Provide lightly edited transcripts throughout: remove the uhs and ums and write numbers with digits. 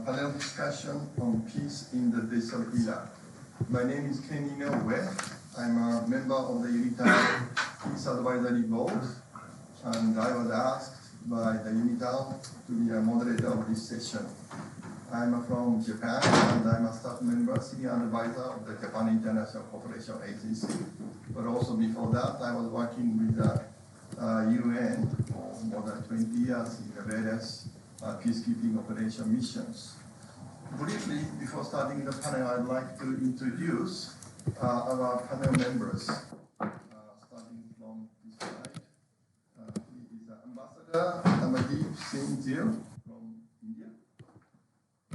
panel discussion on peace in the digital era. My name is Ken Inoue. I'm a member of the UNITAR Peace Advisory Board, and I was asked by the UNITAR to be a moderator of this session. I'm from Japan, and I'm a staff member, senior advisor of the Japan International Cooperation Agency. But also before that, I was working with the UN for more than 20 years in the various peacekeeping operation missions. Briefly, before starting the panel, I'd like to introduce our panel members. Starting from this side, he is Ambassador Amardeep Singh Gill from India.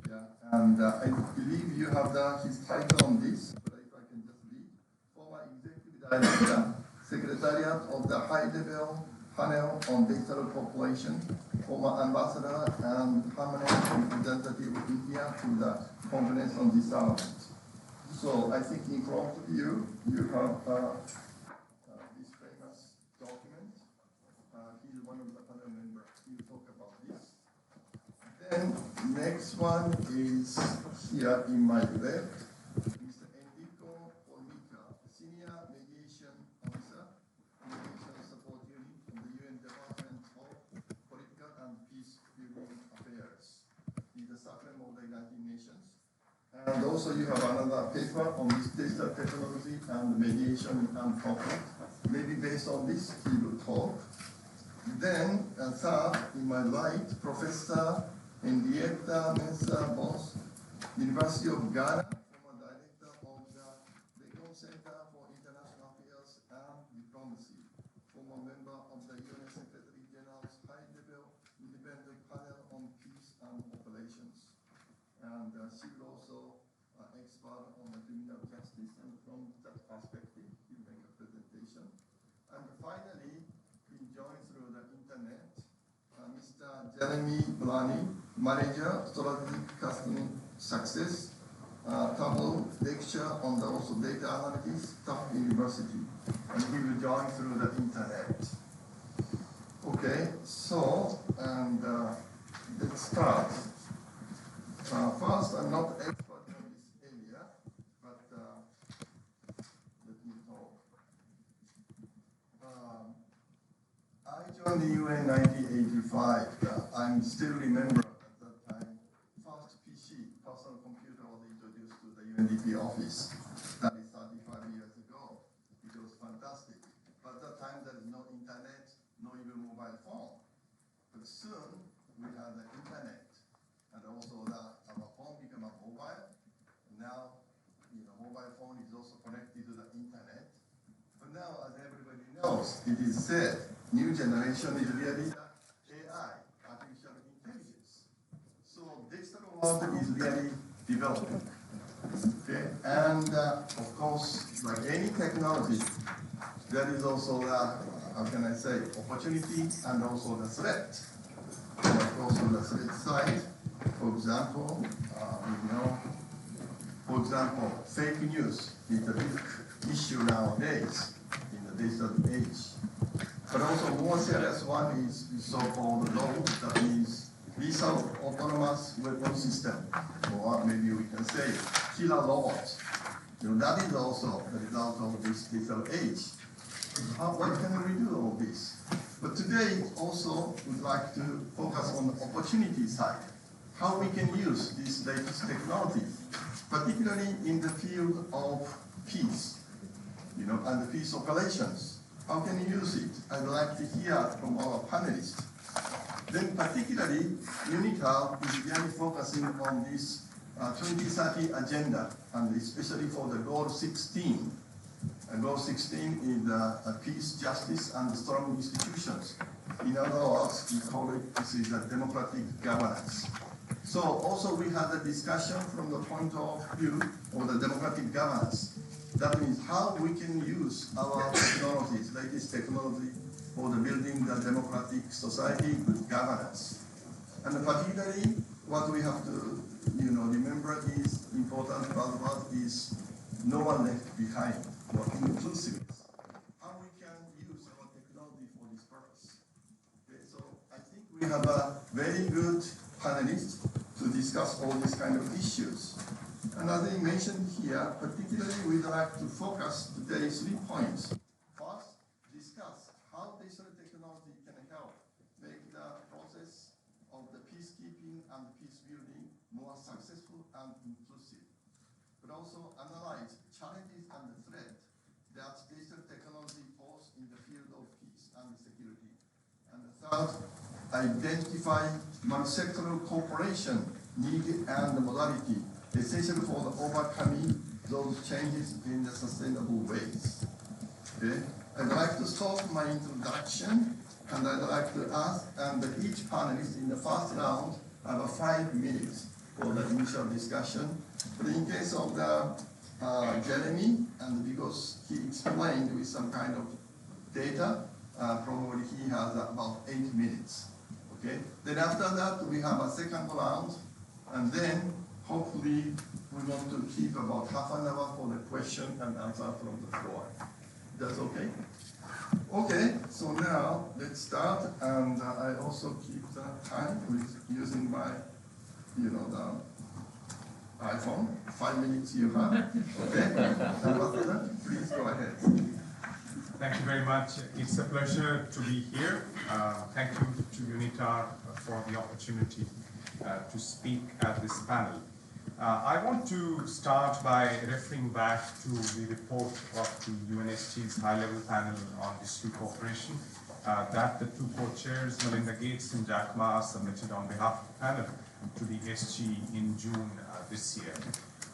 Yeah, and I believe you have his title on this, but if I can just read. Former Executive Director, Secretariat of the High-Level Panel on Digital Population, former Ambassador and Permanent Representative of India to the Conference on Disarmament. So I think in front of you, you have this famous document. He's one of the panel members. He will talk about this. Then next one is here in my left, Mr. Enrico Formica, Senior Mediation Officer, Mediation Support Unit from the UN Department of Political and Peacebuilding Affairs. He's a chaplain of the United Nations. And also you have another paper on this digital technology and mediation and conflict. Maybe based on this, he will talk. Then, third, in my right, Professor Henrietta Mensah Boss, University of Ghana, former Director of the Bacon Center for International Affairs and Diplomacy, former member of the UN Secretary General's High-Level Independent Panel on Peace and Operations. And she will also expert on the criminal justice, and from that perspective, he will make a presentation. And finally, we join through the internet, Mr. Jeremy Blaney, Manager, Strategic Customer Success, Tableau lecture on the also data analytics, Tufts University, and he will join through the internet. Okay, so, and let's start. First, I'm not expert in this area, but let me talk. I joined the UN in 1985. I'm still remember at that time, first PC, personal computer, was introduced to the UNDP office. That is 35 years ago. It was fantastic. But at that time, there is no internet, no even mobile phone. But soon, we had the internet. And also our phone became a mobile. Now, mobile phone is also connected to the internet. But now, as everybody knows, it is said, new generation is really AI, artificial intelligence. So digital world is really developing. Okay, and of course, like any technology, there is also how can I say, opportunity and also the threat. And of course, on the threat side, for example, fake news is a big issue nowadays in the digital age. But also more serious one is so-called law, that means lethal autonomous weapon system, or maybe we can say killer robots. That is also the result of this digital age. What can we do all this? But today also we'd like to focus on the opportunity side. How we can use this latest technology, particularly in the field of peace, and the peace operations. How can you use it? I'd like to hear from our panelists. Then particularly, UNITAR is really focusing on this 2030 agenda, and especially for the goal 16. Goal 16 is peace, justice, and strong institutions. In other words, we call it, this is a democratic governance. So also we had a discussion from the point of view of the democratic governance. That means how we can use our technologies, latest technology, for the building the democratic society with governance. And particularly, what we have to remember is important buzzword is no one left behind, or inclusiveness. How we can use our technology for this purpose. Okay, so I think we have a very good panelist to discuss all these kind of issues. And as I mentioned here, particularly we'd like to focus today's 3 points. First, discuss how digital technology can help make the process of the peacekeeping and peace building more successful and inclusive. But also analyze challenges and threats that digital technology poses in the field of peace and security. And third, identify multi-sectoral cooperation needed and modality essential for the overcoming those changes in the sustainable ways. Okay? I'd like to start my introduction, and I'd like to ask each panelist in the first round have 5 minutes for the initial discussion. But in case of the Jeremy, and because he explained with some kind of data, probably he has about 8 minutes. Okay. Then after that, we have a second round, and then hopefully we want to keep about half an hour for the question and answer from the floor. That's okay? Okay, so now let's start, and I also keep the time with using my, the iPhone. 5 minutes you have. Okay, Ambassador, please go ahead. Thank you very much. It's a pleasure to be here. Thank you to UNITAR for the opportunity to speak at this panel. I want to start by referring back to the report of the UNSG's high-level panel on digital cooperation that the 2 co-chairs, Melinda Gates and Jack Ma, submitted on behalf of the panel to the SG in June this year.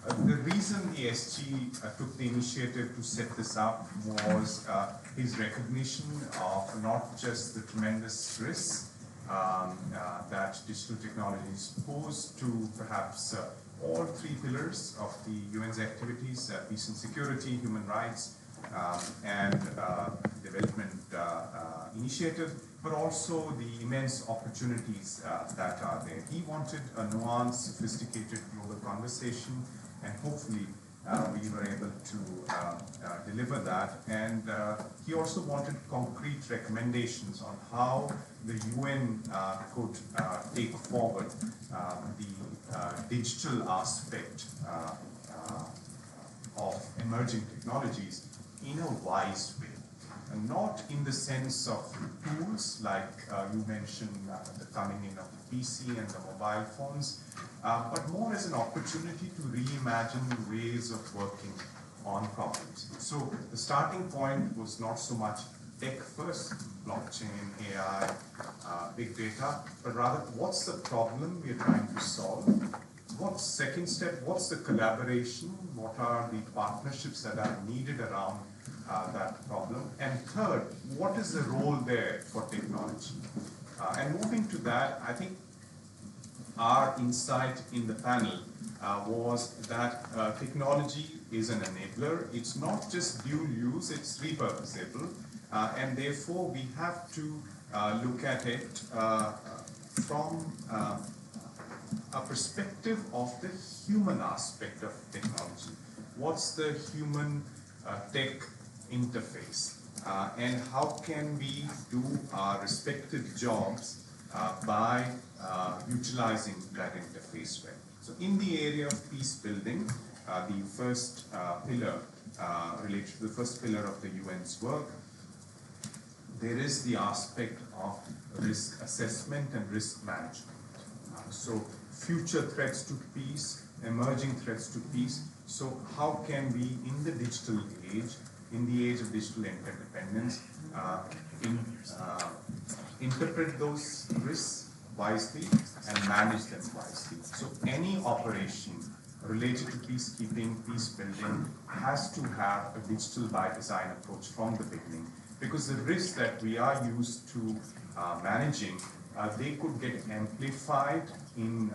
The reason the SG took the initiative to set this up was his recognition of not just the tremendous risks that digital technologies pose to perhaps all 3 pillars of the UN's activities, peace and security, human rights, and development initiative, but also the immense opportunities that are there. He wanted a nuanced, sophisticated global conversation, and hopefully we were able to deliver that. And he also wanted concrete recommendations on how the UN could take forward the digital aspect of emerging technologies in a wise way. And not in the sense of tools like you mentioned, the coming in of the PC and the mobile phones, but more as an opportunity to reimagine ways of working on problems. So the starting point was not so much tech first, blockchain, AI, big data, but rather what's the problem we are trying to solve? What's second step? What's the collaboration? What are the partnerships that are needed around that problem? And third, what is the role there for technology? And moving to that, I think our insight in the panel was that technology is an enabler. It's not just dual use, it's repurposable. And therefore, we have to look at it from a perspective of the human aspect of technology. What's the human tech interface? And how can we do our respective jobs by utilizing that interface well? So in the area of peace building, the first pillar related to the first pillar of the UN's work, there is the aspect of risk assessment and risk management. So future threats to peace, emerging threats to peace. So how can we, in the digital age, in the age of digital interdependence, interpret those risks wisely and manage them wisely? So any operation related to peacekeeping, peace building, has to have a digital by design approach from the beginning, because the risks that we are used to managing, they could get amplified in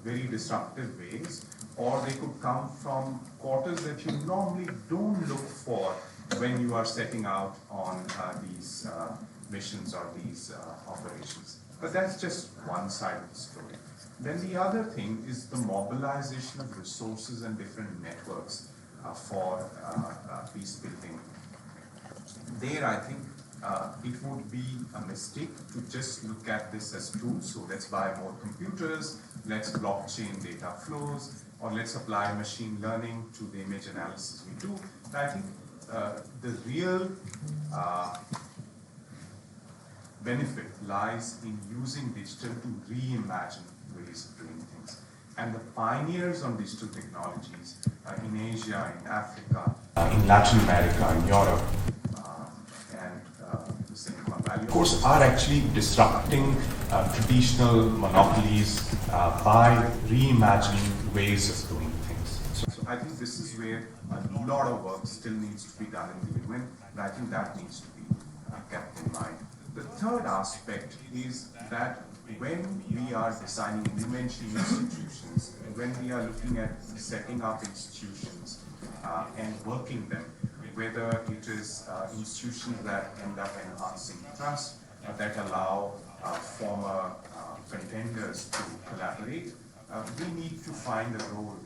very disruptive ways, or they could come from quarters that you normally don't look for when you are setting out on these missions or these operations. But that's just one side of the story. Then the other thing is the mobilization of resources and different networks for peace building. There, I think it would be a mistake to just look at this as tools. So let's buy more computers, let's blockchain data flows, or let's apply machine learning to the image analysis we do. And I think the real benefit lies in using digital to reimagine ways of doing things. And the pioneers on digital technologies in Asia, in Africa, in Latin America, in Europe, and the Silicon Valley, of course, are actually disrupting traditional monopolies by reimagining ways of doing things. So I think this is where a lot of work still needs to be done in the UN, and I think that needs to be kept in mind. The third aspect is that when we are designing elementary institutions, when we are looking at setting up institutions and working them, whether it is institutions that end up enhancing trust, that allow former contenders to collaborate, we need to find a role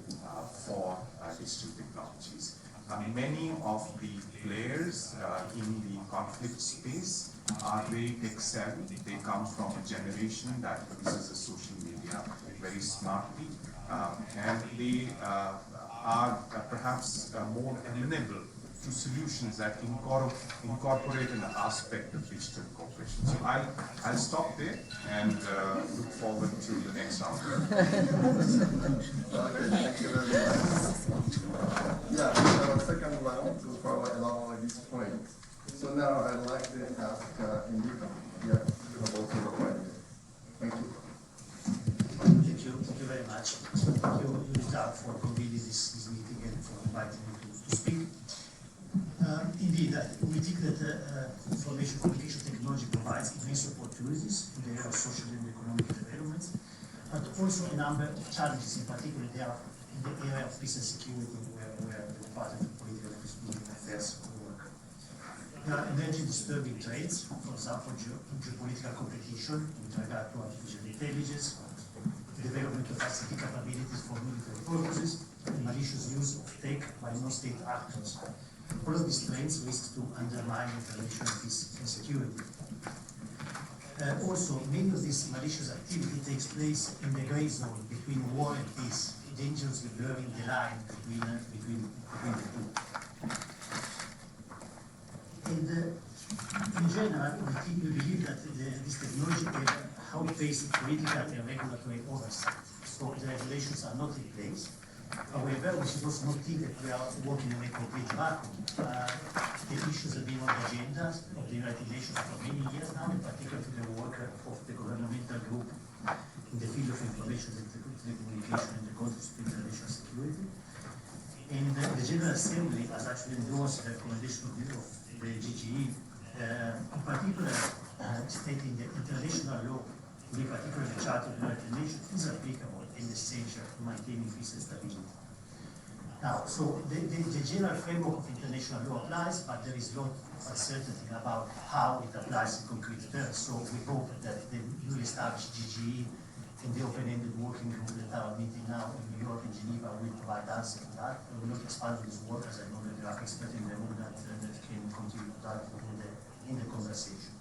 for digital technologies. Many of the players in the conflict space are very tech savvy. They come from a generation that uses the social media very smartly, and they are perhaps more amenable to solutions that incorporate an aspect of digital cooperation. So I'll stop there and look forward to the next round. Okay, thank you very much. Yeah, we have a second round to follow along this point. So now I'd like to ask Indika. Yeah, you have also the point. Thank you. Thank you very much. So thank you, UNITAR, for convening this meeting and for inviting me to speak. Indeed, we think that information communication technology provides immense opportunities in the area of social and economic development, but also a number of challenges, in particular in the area of peace and security, where the Department of Political and Economic Affairs work. There are emerging disturbing trends, for example, geopolitical competition with regard to artificial intelligence, the development of ICT capabilities for military purposes, and malicious use of tech by non-state actors. All of these trends risk to undermine international peace and security. Also, many of this malicious activity takes place in the gray zone between war and peace, dangerously blurring the line between the two. And in general, we believe that this technology can outpace political and regulatory oversight. So the regulations are not in place. However, we should also not think that we are working in a complete vacuum. The issues have been on the agenda of the United Nations for many years now, in particular to the work of the governmental group in the field of information and telecommunication in the context of international security. And the General Assembly has actually endorsed the recommendation of the GGE, in particular stating that international law, in particular the Charter of the United Nations, is applicable and essential to maintaining peace and stability. Now, so the general framework of international law applies, but there is a lot of uncertainty about how it applies in concrete terms. So we hope that the newly established GGE and the open-ended working group that are meeting now in New York and Geneva will provide answers to that. I will not expand on this work, as I know that there are experts in the room that can contribute to that in the conversation.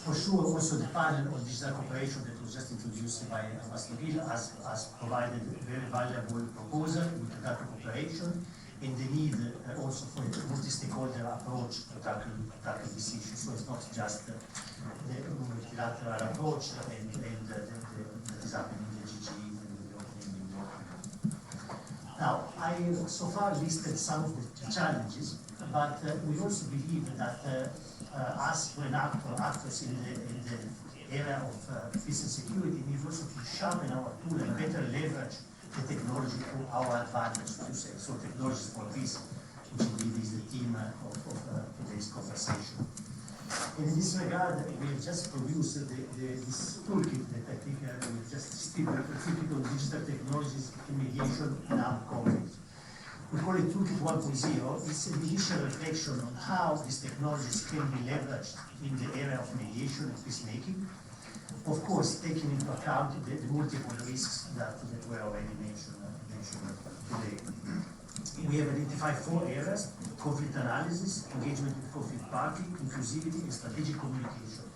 For sure, also the panel on digital cooperation that was just introduced by Ambassador Gill has provided a very valuable proposal with regard to cooperation and the need also for a multi-stakeholder approach to tackle this issue. So it's not just the multilateral approach and that is happening in the GGE and the opening working. Now, I so far listed some of the challenges, but we also believe that us, when actors in the area of peace and security, need also to sharpen our tool and better leverage the technology to our advantage, to say. So technologies for peace, which indeed is the theme of today's conversation. And in this regard, we have just produced this toolkit that I think we just still typical digital technologies in mediation and armed conflict. We call it Toolkit 1.0. It's an initial reflection on how these technologies can be leveraged in the area of mediation and peacemaking. Of course, taking into account the multiple risks that were already mentioned today. We have identified 4 areas: conflict analysis, engagement with conflict party, inclusivity, and strategic communication.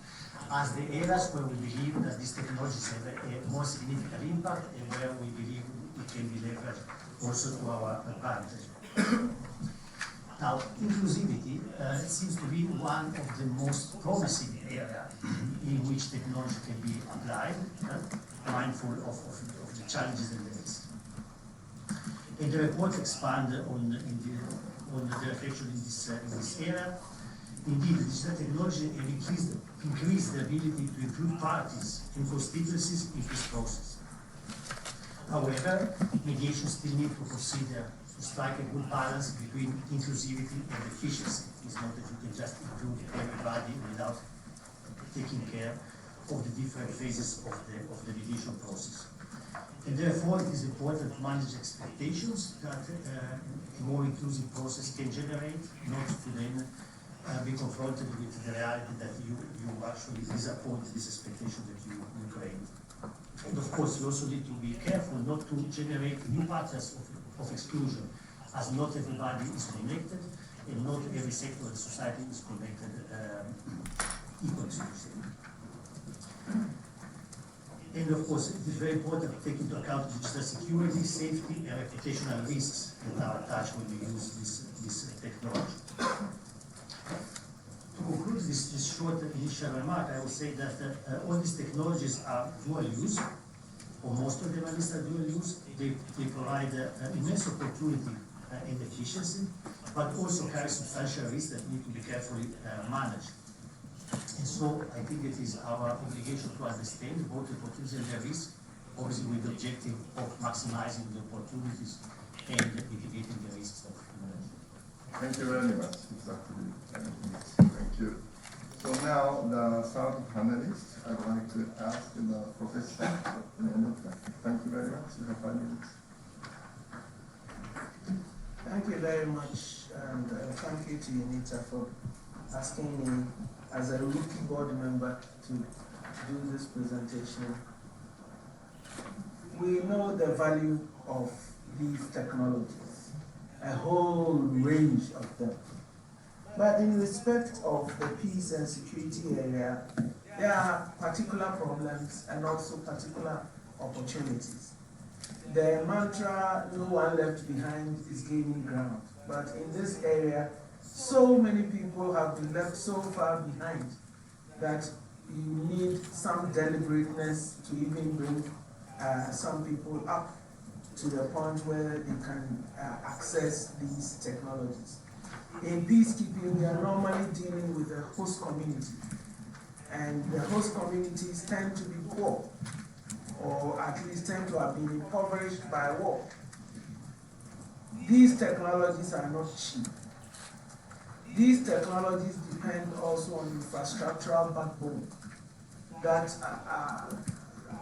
as the areas where we believe that these technologies have a more significant impact and where we believe it can be leveraged also to our advantage. Now, inclusivity seems to be one of the most promising areas in which technology can be applied, mindful of the challenges and the risks. And the report expands on the reflection in this area. Indeed, digital technology have increased the ability to include parties and constituencies in this process. However, mediation still needs to consider to strike a good balance between inclusivity and efficiency. It's not that you can just include everybody without taking care of the different phases of the mediation process. And therefore, it is important to manage expectations that a more inclusive process can generate, not to then be confronted with the reality that you actually disappoint this expectation that you create. And of course, you also need to be careful not to generate new patterns of exclusion, as not everybody is connected, and not every sector of the society is connected equally. And of course, it is very important to take into account digital security, safety, and reputational risks that are attached when we use this technology. To conclude this short initial remark, I will say that all these technologies are dual use, or most of them at least are dual use. They provide immense opportunity and efficiency, but also carry substantial risks that need to be carefully managed. And so I think it is our obligation to understand both the opportunities and the risks, obviously with the objective of maximizing the opportunities and mitigating the risks of innovation. Thank you very much. Exactly. Thank you. So now the third panelist, I would like to ask the professor. Thank you very much. You have 5 minutes. Thank you very much, and thank you to UNITAR for asking me as a rookie board member to do this presentation. We know the value of these technologies, a whole range of them. But in respect of the peace and security area, there are particular problems and also particular opportunities. The mantra, no one left behind, is gaining ground. But in this area, so many people have been left so far behind that you need some deliberateness to even bring some people up to the point where they can access these technologies. In peacekeeping, we are normally dealing with the host community, and the host communities tend to be poor, or at least tend to have been impoverished by war. These technologies are not cheap. These technologies depend also on infrastructural backbone that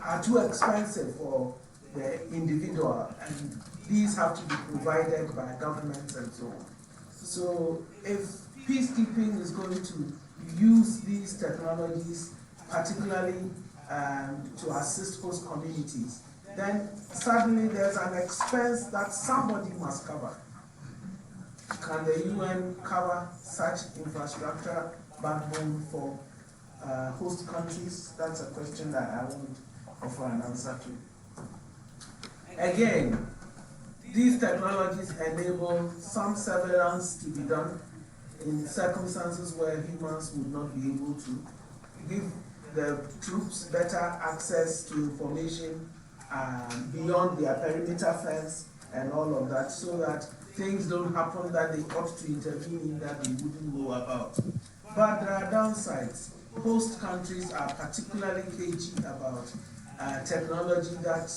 are too expensive for the individual, and these have to be provided by governments and so on. So if peacekeeping is going to use these technologies, particularly to assist host communities, then suddenly there's an expense that somebody must cover. Can the UN cover such infrastructure backbone for host countries? That's a question that I won't offer an answer to. Again, these technologies enable some surveillance to be done in circumstances where humans would not be able to, give the troops better access to information beyond their perimeter fence and all of that, so that things don't happen that they ought to intervene in that they wouldn't know about. But there are downsides. Host countries are particularly cagey about technology that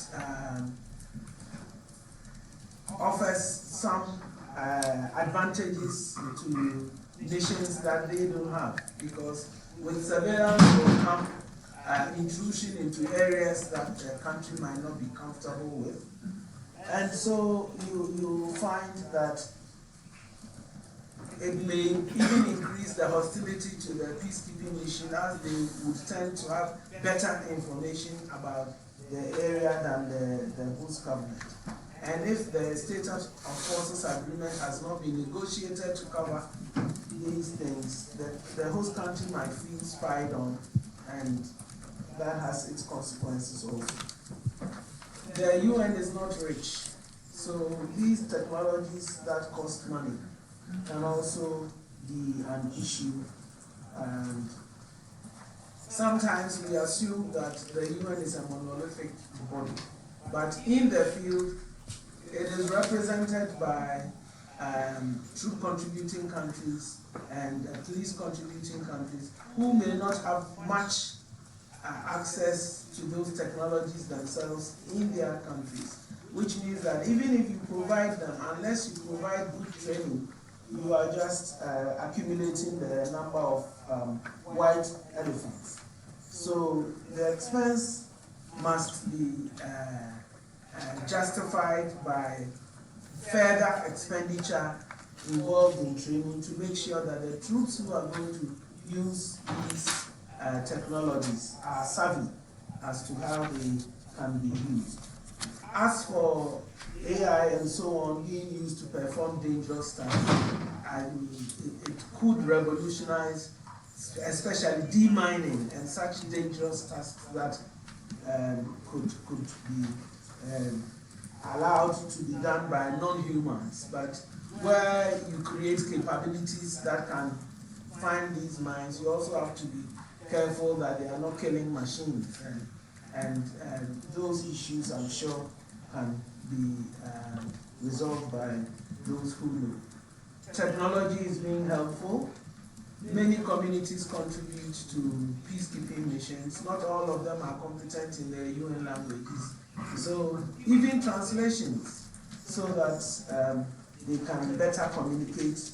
offers some advantages to nations that they don't have, because with surveillance will come intrusion into areas that the country might not be comfortable with. And so you find that it may even increase the hostility to the peacekeeping mission, as they would tend to have better information about the area than the host government. And if the status of forces agreement has not been negotiated to cover these things, the host country might feel spied on and that has its consequences also. The UN is not rich, so these technologies that cost money can also be an issue, and sometimes we assume that the UN is a monolithic body, but in the field it is represented by troop contributing countries and police contributing countries who may not have much access to those technologies themselves in their countries, which means that even if you provide them, unless you provide good training, you are just accumulating the number of white elephants. So the expense must be justified by further expenditure involved in training to make sure that the troops who are going to use these technologies are savvy as to how they can be used. As for AI and so on being used to perform dangerous tasks, it could revolutionize, especially demining and such dangerous tasks that could be allowed to be done by non-humans. But where you create capabilities that can find these mines, you also have to be careful that they are not killing machines, and those issues, I'm sure, can be resolved by those who know. Technology is being helpful. Many communities contribute to peacekeeping missions. Not all of them are competent in the UN languages. So even translations, so that they can better communicate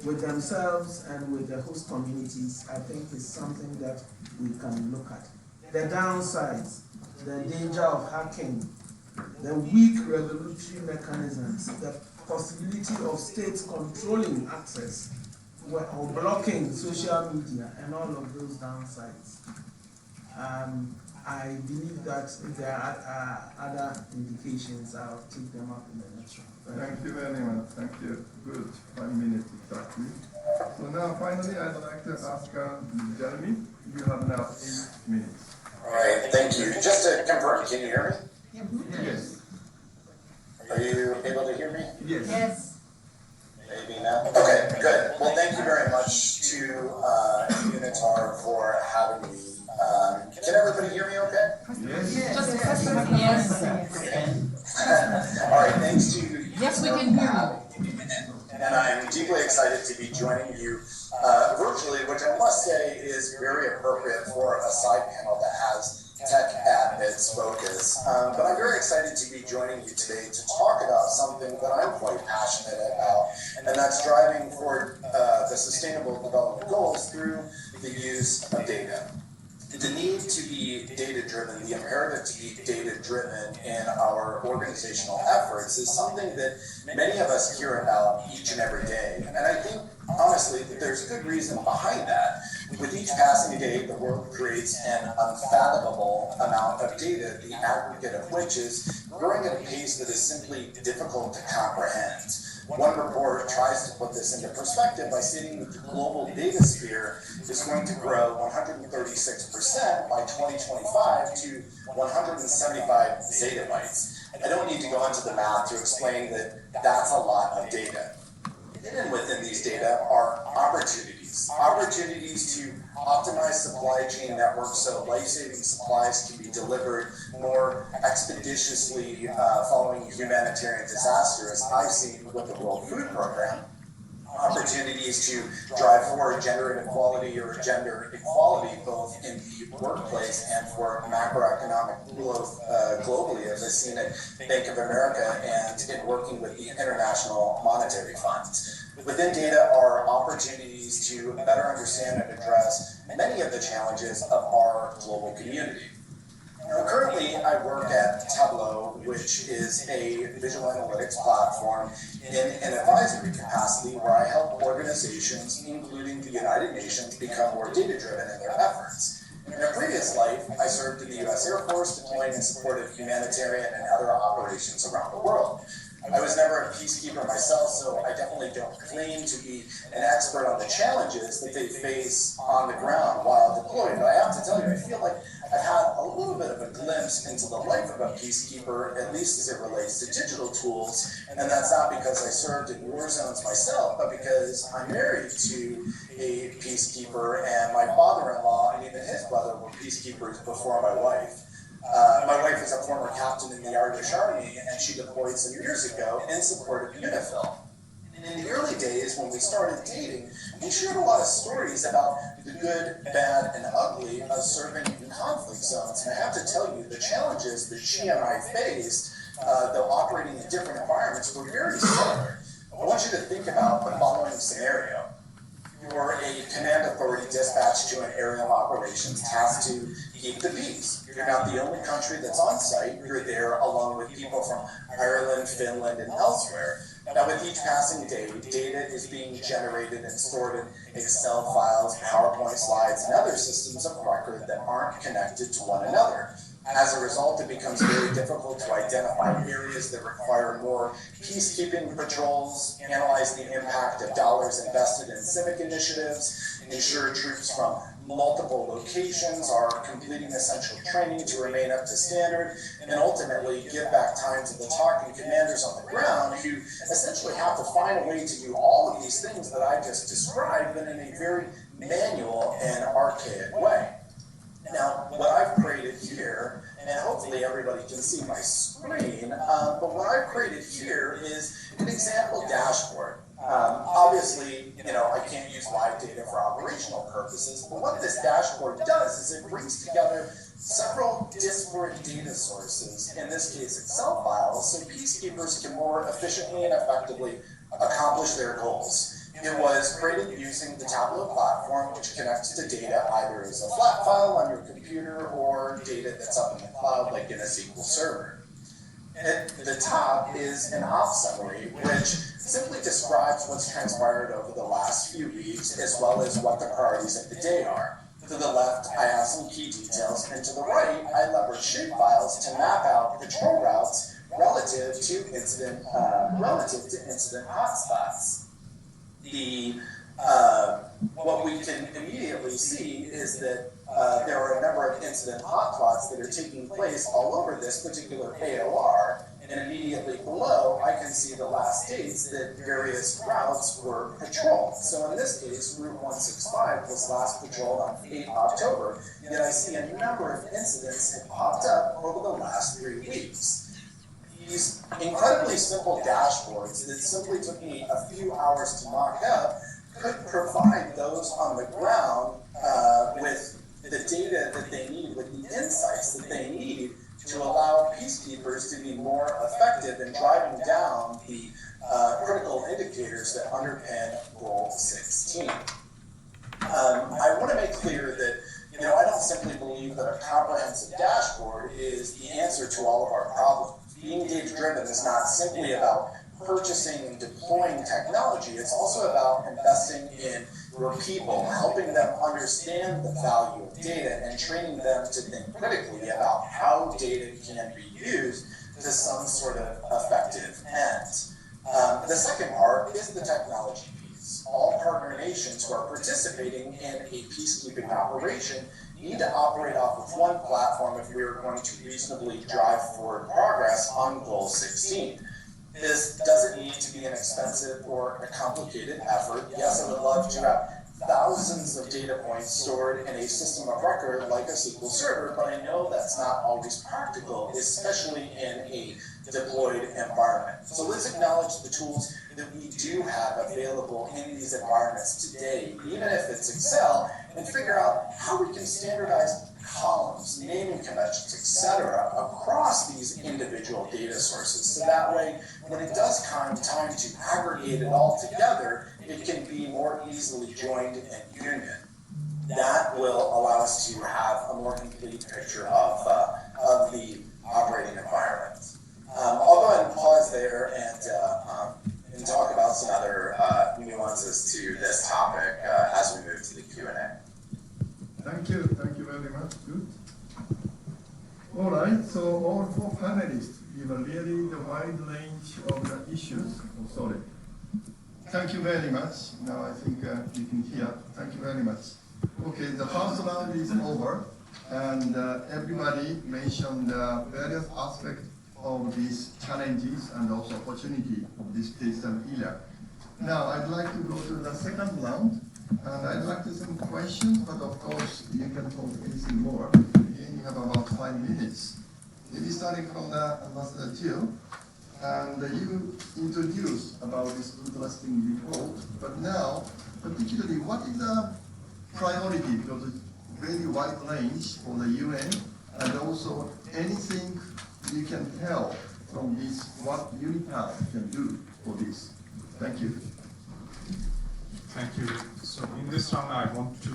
with themselves and with the host communities, I think is something that we can look at. The downsides, the danger of hacking, the weak regulatory mechanisms, the possibility of states controlling access or blocking social media, and all of those downsides. I believe that if there are other indications, I'll take them up in the next round. Thank you very much. Thank you. Good. 5 minutes exactly. So now finally I'd like to ask Jeremy, you have now 8 minutes. All right, thank you. Just to confirm, can you hear me? Yes. Are you able to hear me? Yes. Yes. Maybe now? Okay, good. Well, thank you very much to UNITAR for having me. Can everybody hear me okay? Yes. Just press the button. Yes. All right, thanks to Yes, we can hear you. And I'm deeply excited to be joining you virtually, which I must say is very appropriate for a side panel that has tech at its focus. But I'm very excited to be joining you today to talk about something that I'm quite passionate about, and that's driving forward the Sustainable Development Goals through the use of data. The need to be data-driven, the imperative to be data-driven in our organizational efforts is something that many of us hear about each and every day. And I think, honestly, that there's good reason behind that. With each passing day, the world creates an unfathomable amount of data, the aggregate of which is growing at a pace that is simply difficult to comprehend. One report tries to put this into perspective by stating that the global data sphere is going to grow 136% by 2025 to 175 zettabytes. I don't need to go into the math to explain that that's a lot of data. Hidden within these data are opportunities to optimize supply chain networks so life-saving supplies can be delivered more expeditiously following humanitarian disaster, as I've seen with the World Food Program. Opportunities to drive forward gender inequality or gender equality both in the workplace and for macroeconomic growth globally, as I've seen at Bank of America and in working with the International Monetary Fund. Within data are opportunities to better understand and address many of the challenges of our global community. Currently, I work at Tableau, which is a visual analytics platform in an advisory capacity where I help organizations, including the United Nations, become more data-driven in their efforts. In a previous life, I served in the U.S. Air Force, deploying in support of humanitarian and other operations around the world. I was never a peacekeeper myself, so I definitely don't claim to be an expert on the challenges that they face on the ground while deployed. But I have to tell you, I feel like I've had a little bit of a glimpse into the life of a peacekeeper, at least as it relates to digital tools. And that's not because I served in war zones myself, but because I'm married to a peacekeeper, and my father-in-law and even his brother were peacekeepers before my wife. My wife is a former captain in the Irish Army, and she deployed some years ago in support of UNIFIL. And in the early days, when we started dating, we shared a lot of stories about the good, bad, and ugly of serving in conflict zones. And I have to tell you, the challenges that she and I faced, though operating in different environments, were very similar. I want you to think about the following scenario. You're a command authority dispatched to an area of operations tasked to keep the peace. You're not the only country that's on site. You're there along with people from Ireland, Finland, and elsewhere. Now, with each passing day, data is being generated and stored in Excel files, PowerPoint slides, and other systems of record that aren't connected to one another. As a result, it becomes very difficult to identify areas that require more peacekeeping patrols, analyze the impact of dollars invested in civic initiatives, ensure troops from multiple locations are completing essential training to remain up to standard, and ultimately give back time to the talking commanders on the ground who essentially have to find a way to do all of these things that I just described, but in a very manual and archaic way. Now, what I've created here, and hopefully everybody can see my screen, but what I've created here is an example dashboard. Obviously, I can't use live data for operational purposes, but what this dashboard does is it brings together several disparate data sources, in this case Excel files, so peacekeepers can more efficiently and effectively accomplish their goals. It was created using the Tableau platform, which connects to data either as a flat file on your computer or data that's up in the cloud, like in a SQL server. At the top is an ops summary, which simply describes what's transpired over the last few weeks, as well as what the priorities of the day are. To the left, I have some key details, and to the right, I leverage shapefiles to map out patrol routes relative to incident hotspots. What we can immediately see is that there are a number of incident hotspots that are taking place all over this particular AOR, and immediately below I can see the last dates that various routes were patrolled. So in this case, Route 165 was last patrolled on 8 October, yet I see a number of incidents have popped up over the last 3 weeks. These incredibly simple dashboards that simply took me a few hours to mock up could provide those on the ground with the data that they need, with the insights that they need to allow peacekeepers to be more effective in driving down the critical indicators that underpin Goal 16. I want to make clear that I don't simply believe that a comprehensive dashboard is the answer to all of our problems. Being data-driven is not simply about purchasing and deploying technology, it's also about investing in your people, helping them understand the value of data and training them to think critically about how data can be used to some sort of effective end. The second part is the technology piece. All partner nations who are participating in a peacekeeping operation need to operate off of one platform if we are going to reasonably drive forward progress on Goal 16. This doesn't need to be an expensive or a complicated effort. Yes, I would love to have thousands of data points stored in a system of record like a SQL server, but I know that's not always practical, especially in a deployed environment. So let's acknowledge the tools that we do have available in these environments today, even if it's Excel, and figure out how we can standardize columns, naming conventions, etc., across these individual data sources. So that way, when it does come time to aggregate it all together, it can be more easily joined and union. That will allow us to have a more complete picture of the operating environment. I'll go ahead and pause there and talk about some other nuances to this topic as we move to the Q&A. Thank you very much. Good. All right, so all four panelists give a really wide range of the issues. Oh, sorry. Thank you very much. Now I think you can hear. Thank you very much. Okay, the first round is over, and everybody mentioned various aspects of these challenges and also opportunity of this digital era. Now I'd like to go to the second round, and I'd like to some questions, but of course you can talk anything more. Again, you have about 5 minutes. Maybe starting from the Ambassador Jill, and you introduced about this interesting report, but now, particularly, what is the priority, because it's very wide range for the UN, and also anything you can tell from this, what UNITAR can do for this. Thank you. Thank you. So in this round, I want to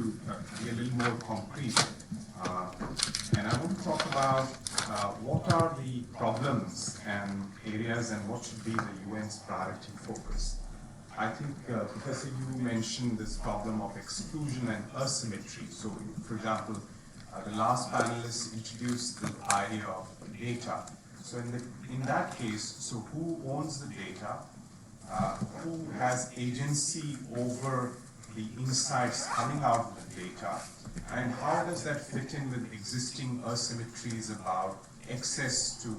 be a little more concrete, and I want to talk about what are the problems and areas and what should be the UN's priority focus. I think, Professor, you mentioned this problem of exclusion and asymmetry. So, for example, the last panelist introduced the idea of data. So in that case, so who owns the data? Who has agency over the insights coming out of the data? And how does that fit in with existing asymmetries about access to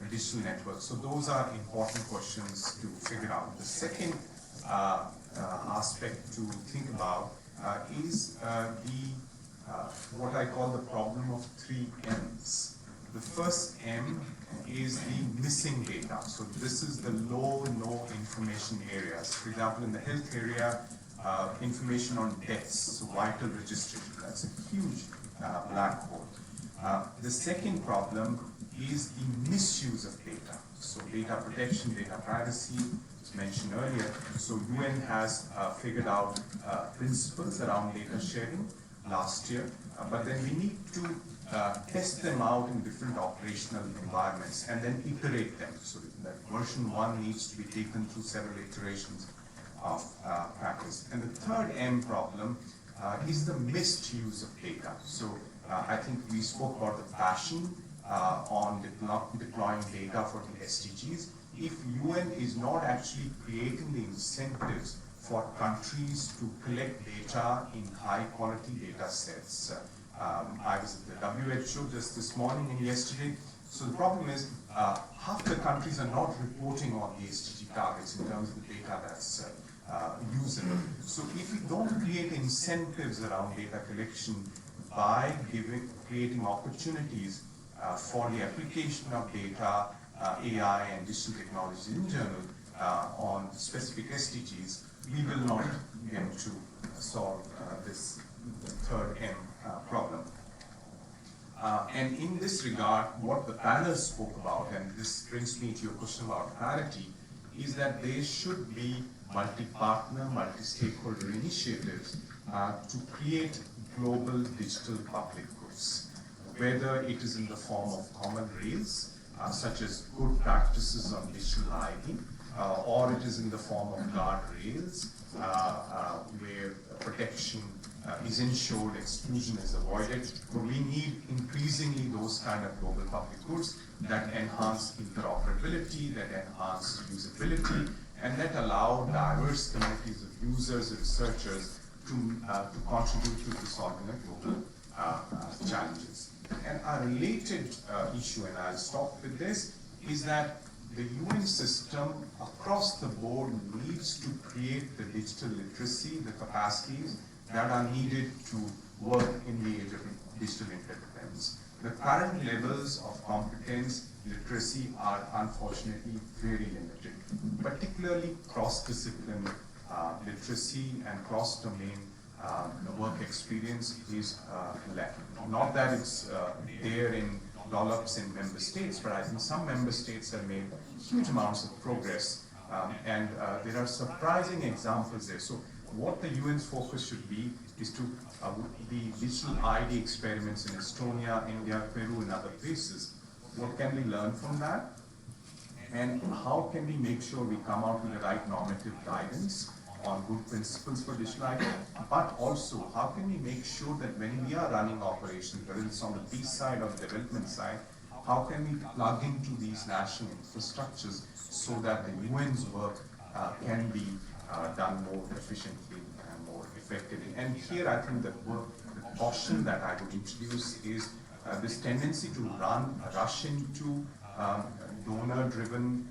digital networks? So those are important questions to figure out. The second aspect to think about is what I call the problem of 3 M's. The first M is the missing data. So this is the low, no information areas. For example, in the health area, information on deaths, so vital registration, that's a huge black hole. The second problem is the misuse of data. So data protection, data privacy, was mentioned earlier. So UN has figured out principles around data sharing last year, but then we need to test them out in different operational environments and then iterate them. So that version 1 needs to be taken through several iterations of practice. And the third M problem is the misuse of data. So I think we spoke about the passion on deploying data for the SDGs. If UN is not actually creating the incentives for countries to collect data in high quality data sets. I was at the WHO just this morning and yesterday. So the problem is half the countries are not reporting on the SDG targets in terms of the data that's usable. So if we don't create incentives around data collection by creating opportunities for the application of data, AI and digital technologies in general on specific SDGs, we will not be able to solve this third M problem. And in this regard, what the panel spoke about, and this brings me to your question about priority, is that there should be multi-partner, multi-stakeholder initiatives to create global digital public goods, whether it is in the form of common rails, such as good practices on digital ID, or it is in the form of guardrails, where protection is ensured, exclusion is avoided. But we need increasingly those kind of global public goods that enhance interoperability, that enhance usability, and that allow diverse communities of users and researchers to contribute to solving the global challenges. And a related issue, and I'll stop with this, is that the UN system across the board needs to create the digital literacy, the capacities that are needed to work in the age of digital interdependence. The current levels of competence, literacy are unfortunately very limited, particularly cross-discipline literacy and cross-domain work experience is lacking. Not that it's there in dollops in member states, but I think some member states have made huge amounts of progress, and there are surprising examples there. So what the UN's focus should be is to the digital ID experiments in Estonia, India, Peru, and other places. What can we learn from that? And how can we make sure we come out with the right normative guidance on good principles for digital ID, but also how can we make sure that when we are running operations, whether it's on the peace side or the development side, how can we plug into these national infrastructures so that the UN's work can be done more efficiently and more effectively. And here I think the caution that I would introduce is this tendency to rush into donor-driven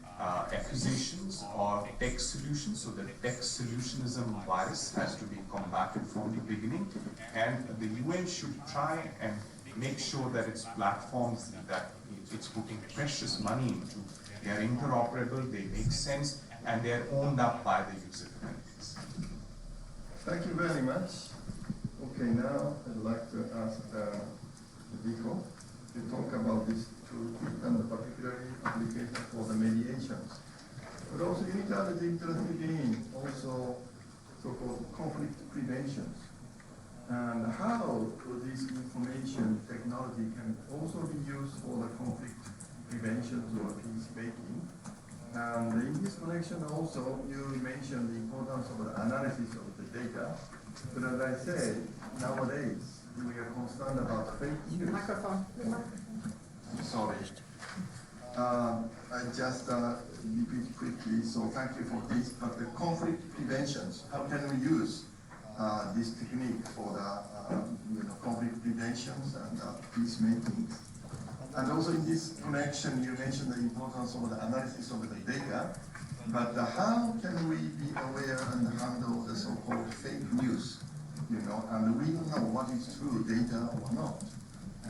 acquisitions or tech solutions. So the tech solutionism virus has to be combated from the beginning, and the UN should try and make sure that its platforms that it's putting precious money into, they are interoperable, they make sense, and they are owned up by the user communities. Thank you very much. Okay, now I'd like to ask Vico to talk about this toolkit and particularly application for the mediations. But also UNITAR is interested in also so-called conflict preventions. And how this information technology can also be used for the conflict preventions or peacemaking. And in this connection also, you mentioned the importance of the analysis of the data. But as I said, nowadays, we are concerned about fake news. Microphone. Sorry. I just repeat quickly, so thank you for this. But the conflict preventions, how can we use this technique for the conflict preventions and peacemaking? And also in this connection, you mentioned the importance of the analysis of the data. But how can we be aware and handle the so-called fake news? And we don't know what is true data or not.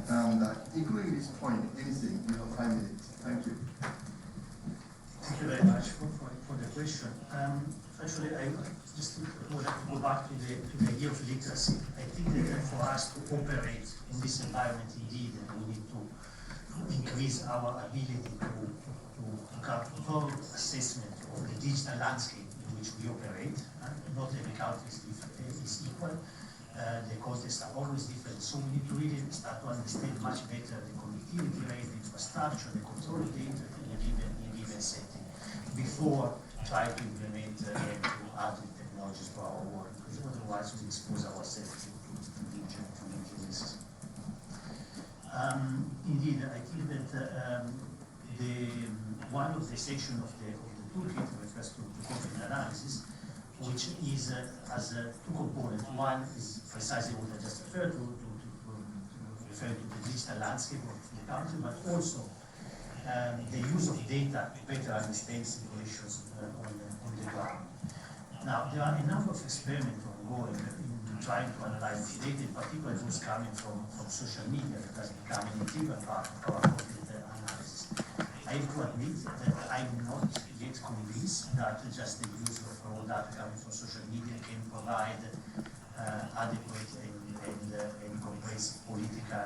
And including this point, anything, you have 5 minutes. Thank you. Thank you very much for the question. Actually, I just would like to go back to the idea of literacy. I think that for us to operate in this environment, indeed, we need to increase our ability to have a thorough assessment of the digital landscape in which we operate. Not every country is equal. The contexts are always different, so we need to really start to understand much better the connectivity rate, the infrastructure, the control of the internet in a given setting before trying to implement other technologies for our work, because otherwise we expose ourselves to risks. Indeed, I think that one of the sections of the toolkit refers to conflict analysis, which is has two components. One is precisely what I just referred to refer to the digital landscape of the country, but also the use of data to better understand situations on the ground. Now, there are a number of experiments ongoing in trying to analyze the data, in particular those coming from social media that has become an integral part of our conflict analysis. I have to admit that I'm not yet convinced that just the use of raw data coming from social media can provide adequate and comprehensive political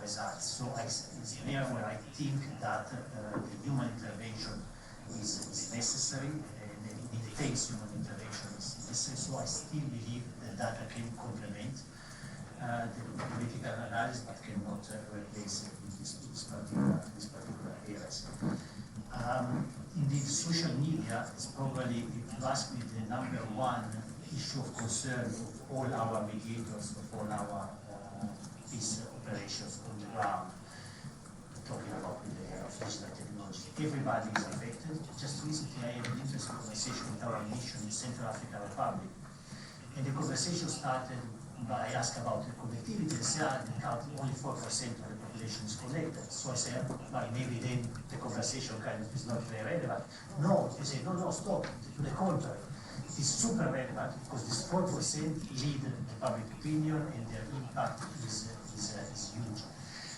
results. So it's an area where I think that the human intervention is necessary, and it takes human intervention is necessary. So I still believe that data can complement the political analysis, but cannot replace these particular areas. Indeed, social media is probably, if you ask me, the number one issue of concern of all our mediators, of all our peace operations on the ground, talking about the area of digital technology. Everybody is affected. Just recently I had an interesting conversation with our mission in Central African Republic, and the conversation started by asking about the connectivity. They said in the country only 4% of the population is connected. So I said, well, maybe then the conversation kind of is not very relevant. No, they say, no, stop. To the contrary, it is super relevant because this 4% lead the public opinion and their impact is huge.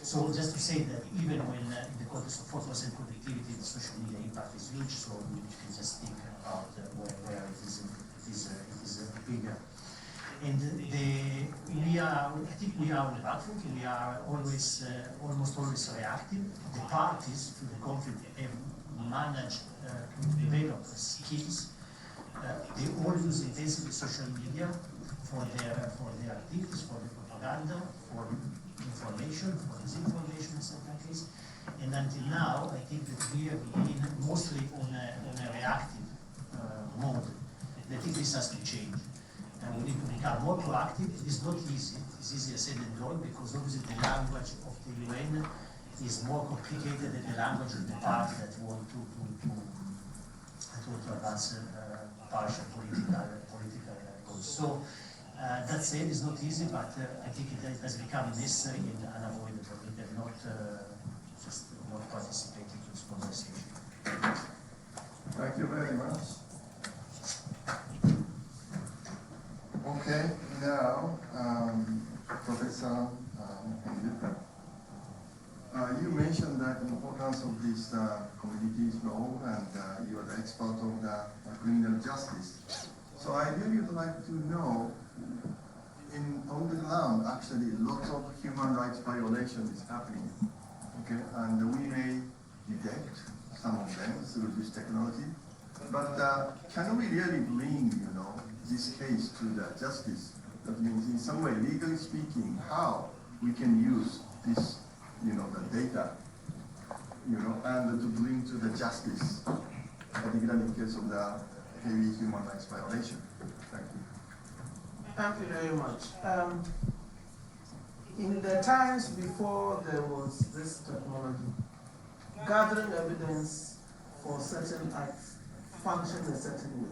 So just to say that even when in the context of 4% connectivity, the social media impact is huge. So we can just think about where it is bigger. And I think we are on the back foot. We are always, almost always reactive. The parties to the conflict have managed to develop skills. They all use intensively social media for their activities, for the propaganda, for information, for disinformation in certain cases. And until now, I think that we have been mostly on a reactive mode. And I think this has to change. And we need to become more proactive. It is not easy. It's easier said than done because obviously the language of the UN is more complicated than the language of the party that want to advance partial political goals. So that said, it's not easy, but I think it has become necessary and unavoidable. We cannot just not participate in this conversation. Thank you very much. Okay, now, Professor Henry, you mentioned the importance of this community's role, and you are the expert of the criminal justice. So I really would like to know, on the ground, actually, lots of human rights violation is happening. Okay, and we may detect some of them through this technology, but can we really bring, this case to the justice? That means, in some way, legally speaking, how we can use this, the data, and to bring to the justice, particularly in case of the heavy human rights violation. Thank you. Thank you very much. In the times before there was this technology, gathering evidence for certain acts functioned a certain way.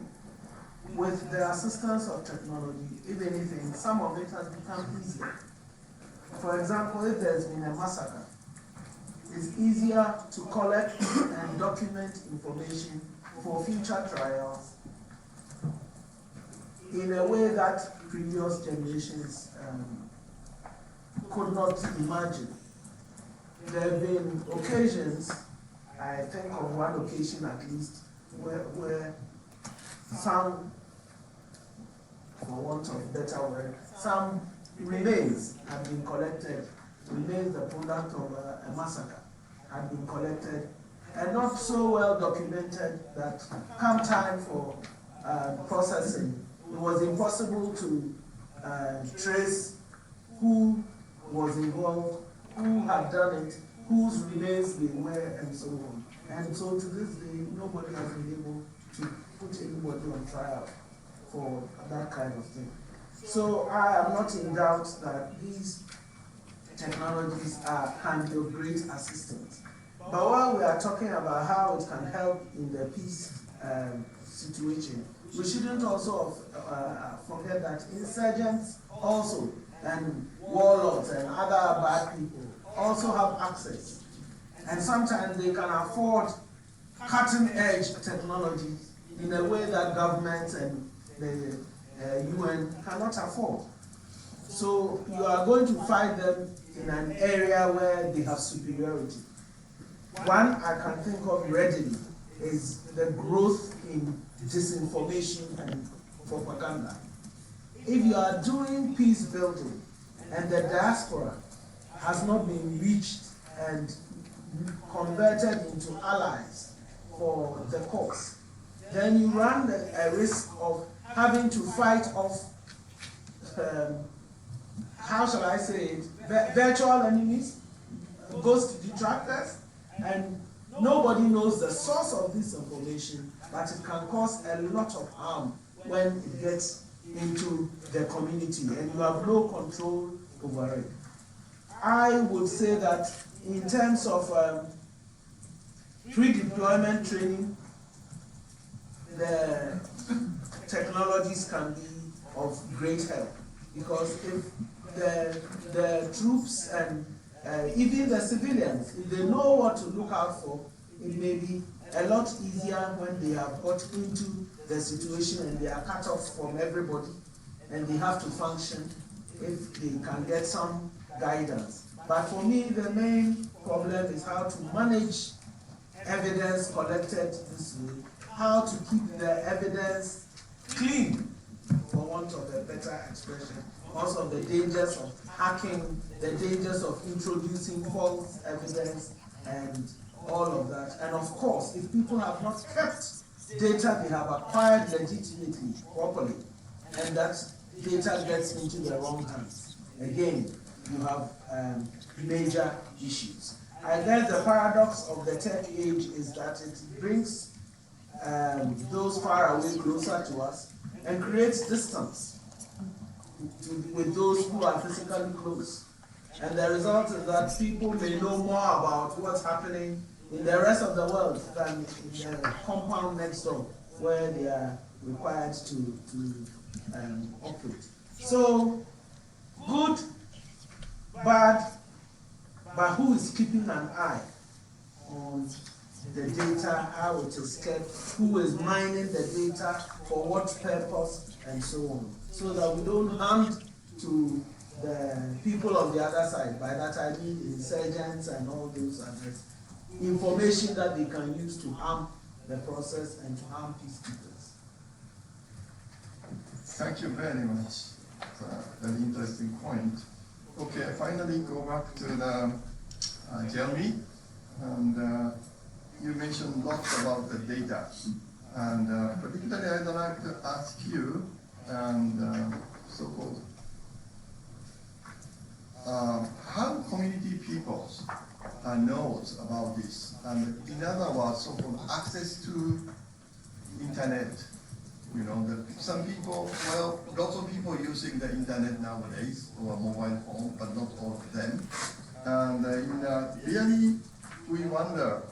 With the assistance of technology, if anything, some of it has become easier. For example, if there's been a massacre, it's easier to collect and document information for future trials in a way that previous generations could not imagine. There have been occasions, I think of one occasion at least, where some, for want of better word, some remains have been collected, remains the product of a massacre, had been collected, and not so well documented that come time for processing, it was impossible to trace who was involved, who had done it, whose remains they were, and so on. And so to this day, nobody has been able to put anybody on trial for that kind of thing. So I am not in doubt that these technologies can be of great assistance. But while we are talking about how it can help in the peace situation, we shouldn't also forget that insurgents also, and warlords and other bad people also have access. And sometimes they can afford cutting-edge technology in a way that governments and the UN cannot afford. So you are going to find them in an area where they have superiority. One I can think of readily is the growth in disinformation and propaganda. If you are doing peace building and the diaspora has not been reached and converted into allies for the cause, then you run a risk of having to fight off, how shall I say it, virtual enemies, ghost detractors, and nobody knows the source of this information, but it can cause a lot of harm when it gets into the community and you have no control over it. I would say that in terms of pre-deployment training, the technologies can be of great help, because if the troops and even the civilians, if they know what to look out for, it may be a lot easier when they have got into the situation and they are cut off from everybody and they have to function if they can get some guidance. But for me, the main problem is how to manage evidence collected this way, how to keep the evidence clean, for want of a better expression, also the dangers of hacking, the dangers of introducing false evidence, and all of that. And of course, if people have not kept data they have acquired legitimately, properly, and that data gets into the wrong hands, again, you have major issues. I guess the paradox of the tech age is that it brings those far away closer to us and creates distance with those who are physically close. And the result is that people may know more about what's happening in the rest of the world than in the compound next door where they are required to operate. So, good, bad, but who is keeping an eye on the data, how it is kept, who is mining the data, for what purpose, and so on, so that we don't hand to the people on the other side, by that I mean insurgents and all those others, information that they can use to harm the process and to harm peacekeepers. Thank you very much. It's a very interesting point. Okay, I finally go back to the Jeremy, and you mentioned lots about the data, and particularly I'd like to ask you, and so-called, how community people knows about this, and in other words, so-called access to internet. You know, some people, well, lots of people using the internet nowadays, or mobile phone, but not all of them. And really, we wonder,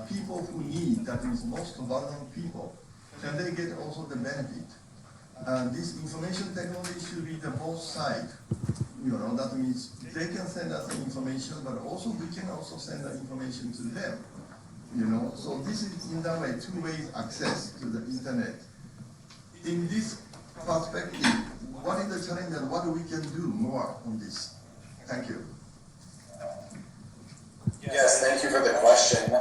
people who need, that is most vulnerable people, can they get also the benefit? And this information technology should be the both side. You know, that means they can send us the information, but also we can also send the information to them. You know, so this is in that way two ways access to the internet. In this perspective, what is the challenge and what we can do more on this? Thank you. Yes, thank you for the question.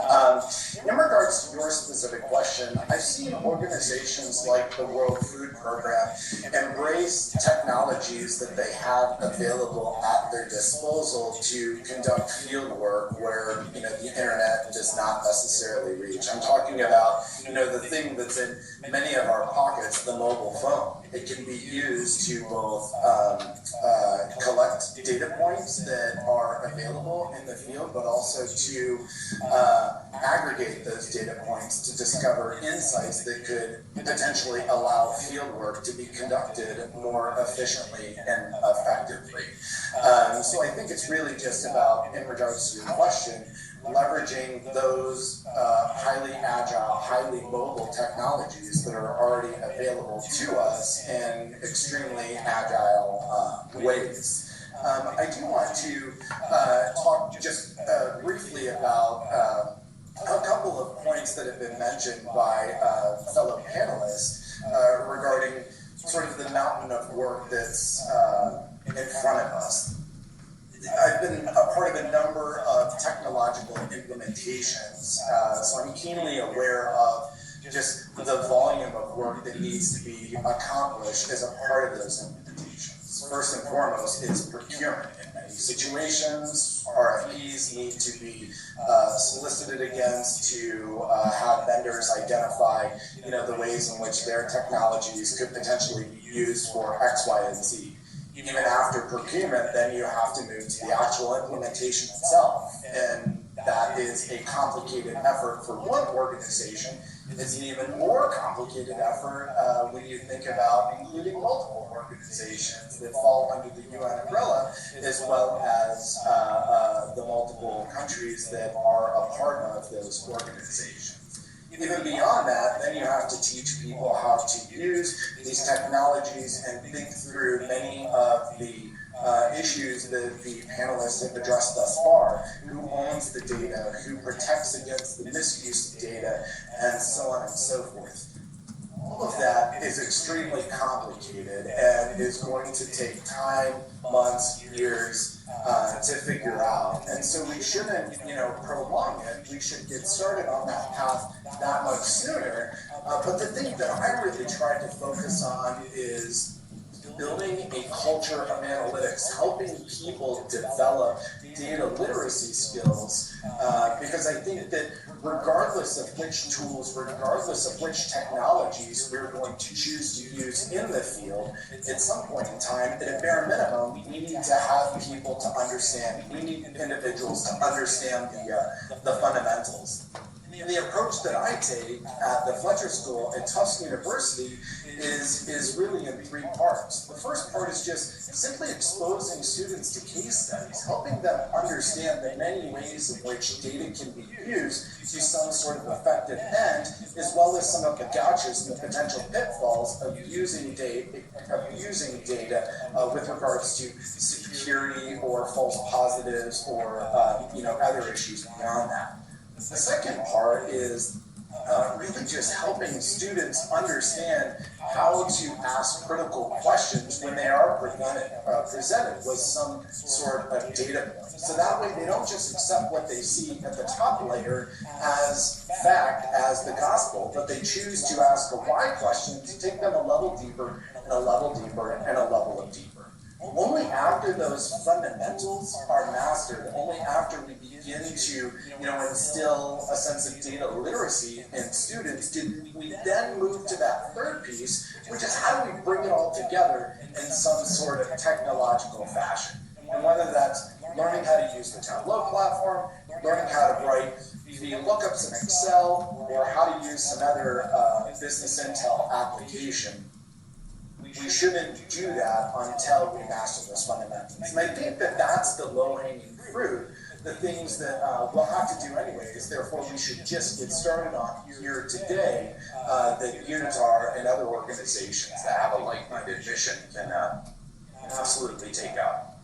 In regards to your specific question, I've seen organizations like the World Food Program embrace technologies that they have available at their disposal to conduct field work where, you know, the internet does not necessarily reach. I'm talking about, you know, the thing that's in many of our pockets, the mobile phone. It can be used to both collect data points that are available in the field, but also to aggregate those data points to discover insights that could potentially allow field work to be conducted more efficiently and effectively. So I think it's really just about, in regards to your question, leveraging those highly agile, highly mobile technologies that are already available to us in extremely agile ways. I do want to talk just briefly about a couple of points that have been mentioned by fellow panelists regarding sort of the mountain of work that's in front of us. I've been a part of a number of technological implementations, so I'm keenly aware of just the volume of work that needs to be accomplished as a part of those implementations. First and foremost is procurement. In many situations, RFPs need to be solicited against to have vendors identify, you know, the ways in which their technologies could potentially be used for X, Y, and Z. Even after procurement, then you have to move to the actual implementation itself. And that is a complicated effort for one organization. It's an even more complicated effort when you think about including multiple organizations that fall under the UN umbrella, as well as the multiple countries that are a part of those organizations. Even beyond that, then you have to teach people how to use these technologies and think through many of the issues that the panelists have addressed thus far. Who owns the data, who protects against the misuse of data, and so on and so forth. All of that is extremely complicated and is going to take time, months, years to figure out. And so we shouldn't, you know, prolong it. We should get started on that path that much sooner. But the thing that I really try to focus on is building a culture of analytics, helping people develop data literacy skills, because I think that regardless of which tools, regardless of which technologies we're going to choose to use in the field, at some point in time, at a bare minimum, we need to have people to understand, we need individuals to understand the fundamentals. And the approach that I take at the Fletcher School at Tufts University is really in three parts. The first part is just simply exposing students to case studies, helping them understand the many ways in which data can be used to some sort of effective end, as well as some of the gotchas and the potential pitfalls of using data with regards to security or false positives or other issues beyond that. The second part is really just helping students understand how to ask critical questions when they are presented with some sort of data point. So that way they don't just accept what they see at the top layer as fact, as the gospel, but they choose to ask a why question to take them a level deeper and a level deeper and a level of deeper. Only after those fundamentals are mastered, only after we begin to instill a sense of data literacy in students, did we then move to that third piece, which is how do we bring it all together in some sort of technological fashion. And whether that's learning how to use the Tableau platform, learning how to write the lookups in Excel, or how to use some other business intel application, we shouldn't do that until we master those fundamentals. And I think that that's the low-hanging fruit, the things that we'll have to do anyways, therefore we should just get started on here today that UNITAR and other organizations that have a like-minded mission can absolutely take out.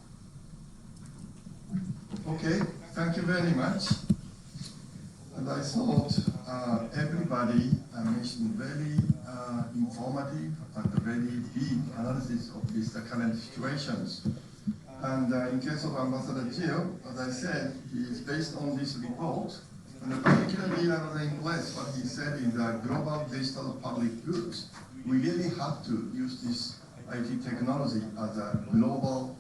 Okay, thank you very much. And I thought everybody mentioned very informative and very deep analysis of these current situations. And in case of Ambassador Gio, as I said, he is based on this report. And particularly I was impressed what he said in the global digital public goods. We really have to use this IT technology as a global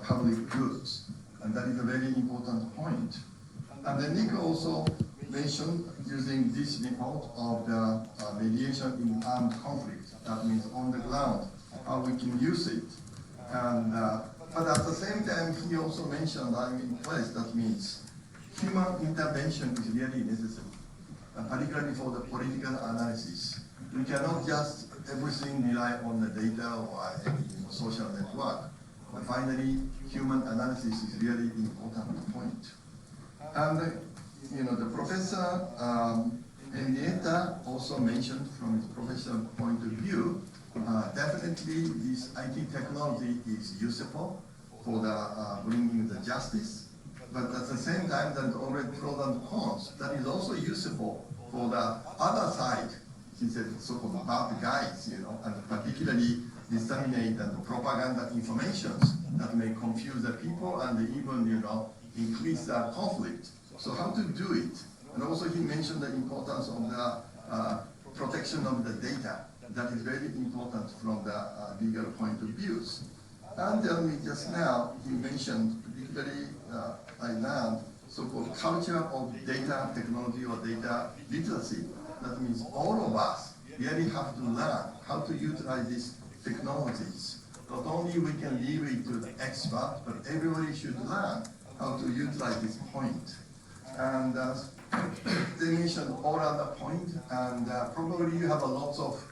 public goods. And that is a very important point. And then Nick also mentioned using this report of the mediation in armed conflict. That means on the ground, how we can use it. And but at the same time, he also mentioned, I'm impressed, that means human intervention is really necessary, particularly for the political analysis. We cannot just everything rely on the data or social network. But finally, human analysis is really important point. And the professor Henrietta also mentioned from his professional point of view, definitely this IT technology is useful for the bringing the justice, but at the same time there's already pros and cons that is also useful for the other side, he said, so-called bad guys, and particularly disseminate and propaganda informations that may confuse the people and even, increase the conflict. So how to do it? And also he mentioned the importance of the protection of the data. That is very important from the legal point of views. And just now, he mentioned, particularly I learned, so-called culture of data technology or data literacy. That means all of us really have to learn how to utilize these technologies. Not only we can leave it to the expert, but everybody should learn how to utilize this point. And they mentioned all other points, and probably you have a lot of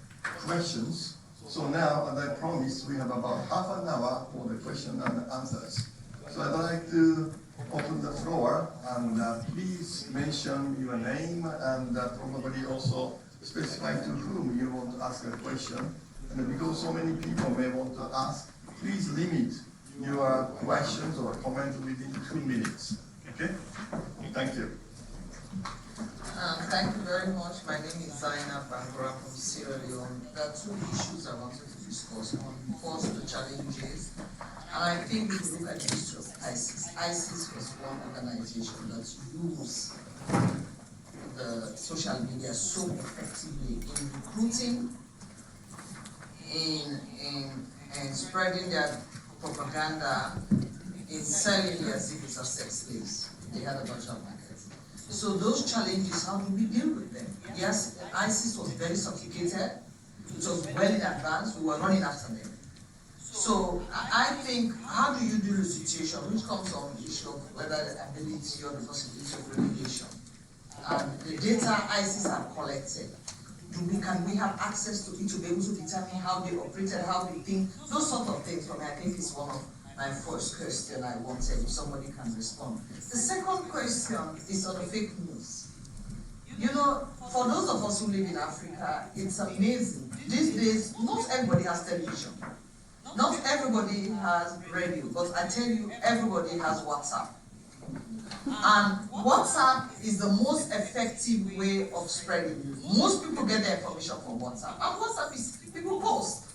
questions. So now, as I promised, we have about half an hour for the question and answers. So I'd like to open the floor, and please mention your name and probably also specify to whom you want to ask a question. And because so many people may want to ask, please limit your questions or comments within 2 minutes. Okay? Thank you. Thank you very much. My name is Zainab Bangura from Sierra Leone. There are 2 issues I wanted to discuss. First, the challenges. And I think if you look at the history of ISIS, ISIS was one organization that used the social media so effectively in recruiting, in spreading their propaganda, in selling their civils as sex slaves. They had a bunch of markets. So those challenges, how do we deal with them? Yes, ISIS was very sophisticated. It was well in advance. We were running after them. So I think, how do you deal with a situation which comes on the issue of whether the ability or the possibility of relegation? and the data ISIS have collected, can we have access to it to be able to determine how they operated, how they think, those sort of things for me, I think is one of my first question I wanted, if somebody can respond. The second question is on the fake news. You know, for those of us who live in Africa, it's amazing. These days, not everybody has television. Not everybody has radio, but I tell you, everybody has WhatsApp. And WhatsApp is the most effective way of spreading news. Most people get their information from WhatsApp. And WhatsApp is, people post.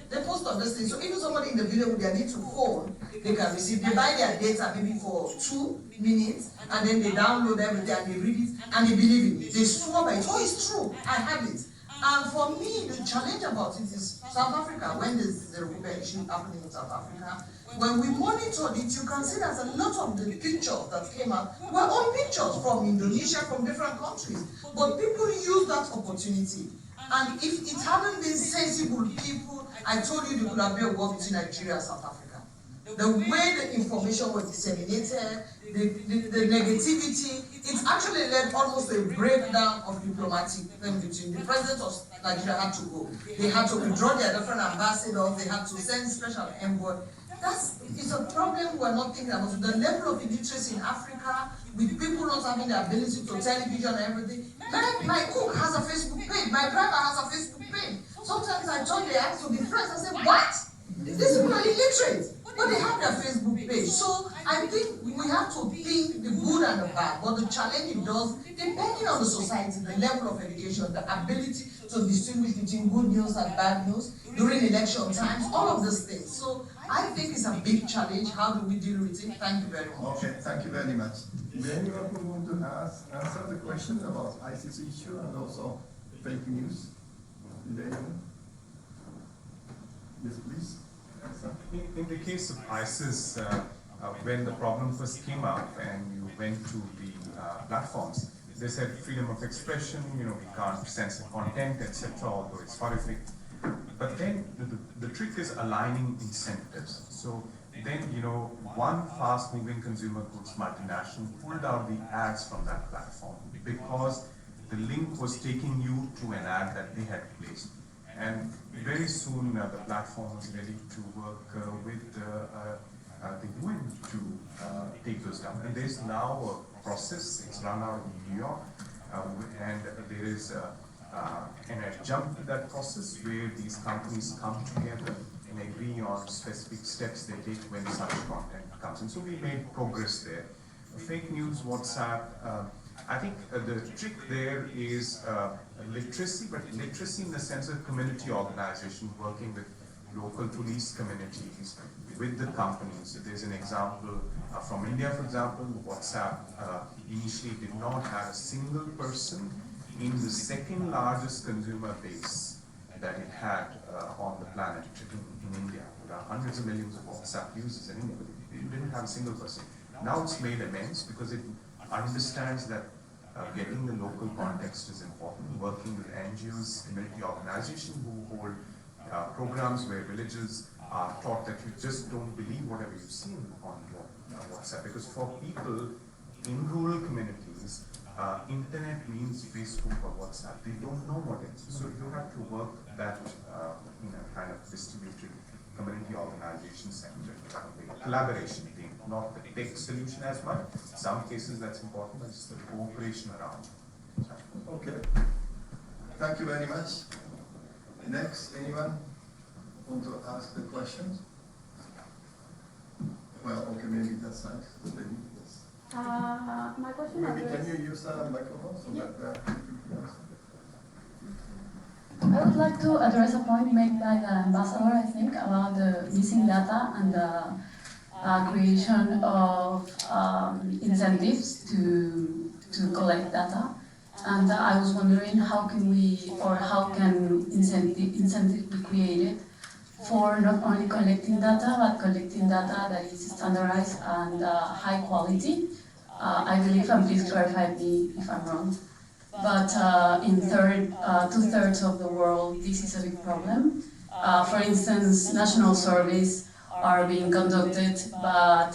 They post on this thing. So even somebody in the village with their little phone, they can receive. They buy their data maybe for 2 minutes, and then they download everything, and they read it, and they believe in it. They swear by it. Oh, it's true. I have it. And for me, the challenge about it is South Africa, when there's the Rwanda issue happening in South Africa, when we monitored it, you can see that a lot of the pictures that came out were all pictures from Indonesia, from different countries. But people use that opportunity. And if it hadn't been sensible people, I told you there could have been a war between Nigeria and South Africa. The way the information was disseminated, the negativity, it actually led almost to a breakdown of diplomatic thing between the president of Nigeria had to go. They had to withdraw their different ambassadors, they had to send special envoy. It's a problem we're not thinking about. The level of illiteracy in Africa, with people not having the ability to television and everything. My cook has a Facebook page, my driver has a Facebook page. Sometimes I told the ask to be friends, I said, what? These people are illiterate, but they have their Facebook page. So I think we have to think the good and the bad, but the challenge it does, depending on the society, the level of education, the ability to distinguish between good news and bad news during election times, all of these things. So I think it's a big challenge. How do we deal with it? Thank you very much. Okay, thank you very much. Is there anyone who want to answer the question about ISIS issue and also fake news? Is there anyone? Yes, please. In the case of ISIS, when the problem first came up and you went to the platforms, they said freedom of expression, we can't censor content, etc., although it's horrific. But then the trick is aligning incentives. So then, one fast-moving consumer goods multinational pulled out the ads from that platform because the link was taking you to an ad that they had placed. And very soon the platform was ready to work with the UN to take those down. And there's now a process, it's run out in New York, and there is an adjunct to that process where these companies come together and agree on specific steps they take when such content comes in. So we made progress there. Fake news, WhatsApp, I think the trick there is literacy, but literacy in the sense of community organization, working with local police communities, with the companies. So there's an example from India, for example, WhatsApp initially did not have a single person in the second largest consumer base that it had on the planet in India. There are hundreds of millions of WhatsApp users in India, but it didn't have a single person. Now it's made amends because it understands that getting the local context is important, working with NGOs, community organizations who hold programs where villages are taught that you just don't believe whatever you've seen on WhatsApp. Because for people in rural communities, internet means Facebook or WhatsApp. They don't know what it is. So you have to work that in a kind of distributed community organization sector, collaboration thing, not the tech solution as much. In some cases that's important, but it's the cooperation around. Okay. Thank you very much. Next, anyone want to ask the questions? Well, okay, maybe that's nice. Yes. My question Maybe is, can you use the microphone so that I would like to address a point made by the ambassador, I think, about the missing data and the creation of incentives to collect data. And I was wondering how can incentive be created for not only collecting data, but collecting data that is standardized and high quality. I believe, and please clarify me if I'm wrong, but in two-thirds of the world, this is a big problem. For instance, national surveys are being conducted, but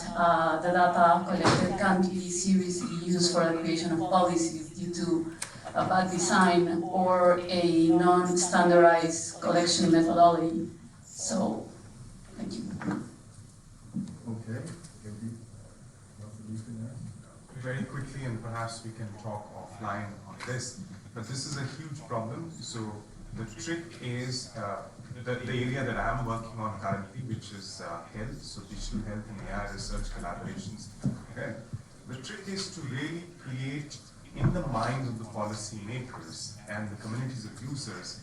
the data collected can't be seriously used for the creation of policies due to a bad design or a non-standardized collection methodology. So, thank you. Okay. Very quickly, and perhaps we can talk offline on this, but this is a huge problem. So the trick is the area that I'm working on currently, which is health, so digital health and AI research collaborations. Okay. The trick is to really create in the minds of the policymakers and the communities of users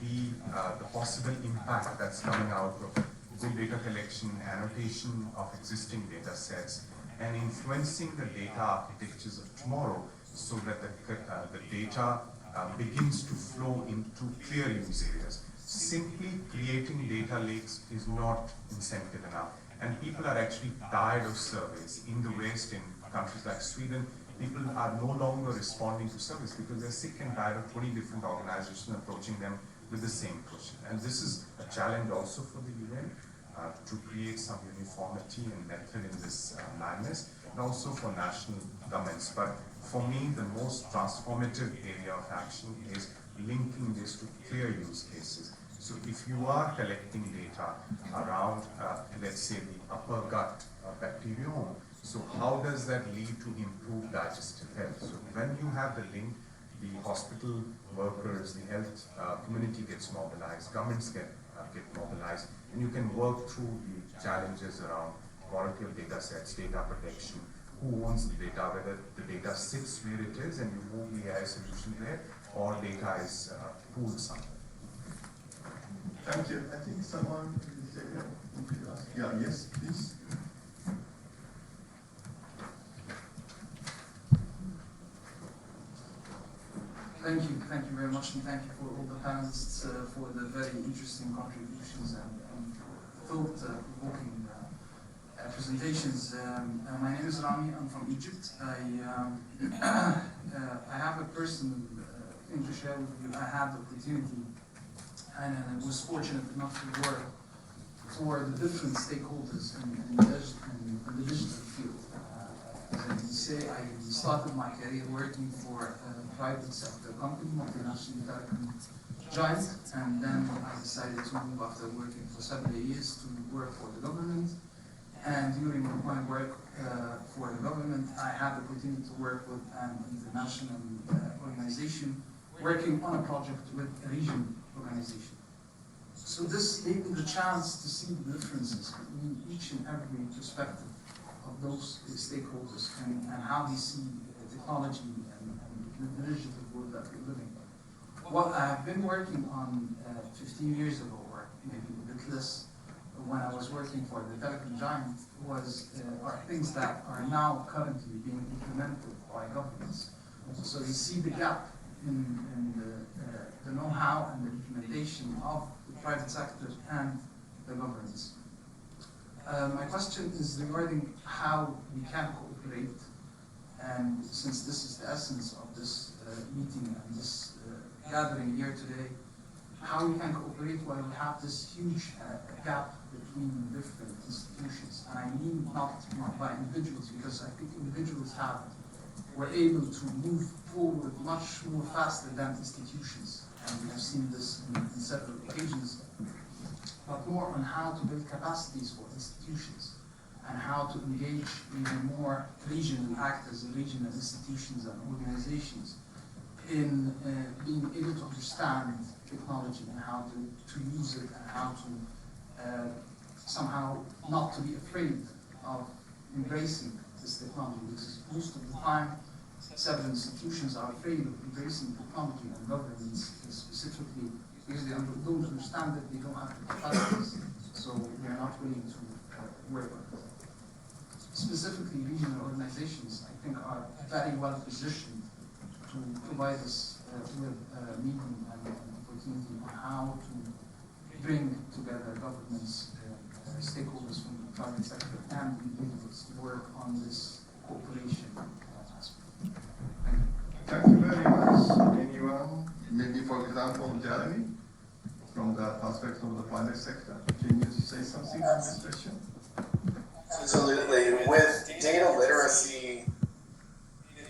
the possible impact that's coming out of good data collection, annotation of existing data sets, and influencing the data architectures of tomorrow so that the data begins to flow into clear use areas. Simply creating data lakes is not incentive enough. And people are actually tired of surveys. In the West, in countries like Sweden, people are no longer responding to surveys because they're sick and tired of 20 different organizations approaching them with the same question. And this is a challenge also for the UN to create some uniformity and method in this madness, and also for national governments. But for me, the most transformative area of action is linking this to clear use cases. So if you are collecting data around, let's say, the upper gut bacteriome, so how does that lead to improved digestive health? So when you have the link, the hospital workers, the health community gets mobilized, governments get mobilized, and you can work through the challenges around quality of data sets, data protection, who owns the data, whether the data sits where it is and you move the AI solution there, or data is pooled somewhere. Thank you. I think someone is there. Yeah, yes, please. Thank you very much, and thank you for all the panelists for the very interesting contributions and thought-provoking presentations. My name is Rami. I'm from Egypt. I have a personal thing to share with you. I had the opportunity, and I was fortunate enough to work for the different stakeholders in the digital field. As I can say, I started my career working for a private sector company, multinational telecom giant, and then I decided to move after working for several years to work for the government. And during my work for the government, I had the opportunity to work with an international organization working on a project with a regional organization. So this gave me the chance to see the differences between each and every perspective of those stakeholders and how they see technology and the digital world that we're living in. What I have been working on 15 years ago, or maybe a bit less, when I was working for the telecom giant, are things that are now currently being implemented by governments. So you see the gap in the know-how and the implementation of the private sector and the governments. My question is regarding how we can cooperate, and since this is the essence of this meeting and this gathering here today, how we can cooperate while we have this huge gap between different institutions. And I mean not by individuals, because I think individuals were able to move forward much more faster than institutions, and we have seen this in several occasions, but more on how to build capacities for institutions and how to engage even more regional actors and regional institutions and organizations in being able to understand technology and how to use it and how to somehow not to be afraid of embracing this technology, because most of the time several institutions are afraid of embracing technology, and governments specifically, because they don't understand it, they don't have the capacities, so they are not willing to work on it. Specifically, regional organizations, I think, are very well positioned to provide us with a meeting and an opportunity on how to bring together governments, stakeholders from the private sector and individuals to work on this cooperation aspect. Thank you. Thank you very much. Anyone? Maybe, for example, Jeremy from from the perspective of the private sector. Can you say something on this question? Absolutely. With data literacy,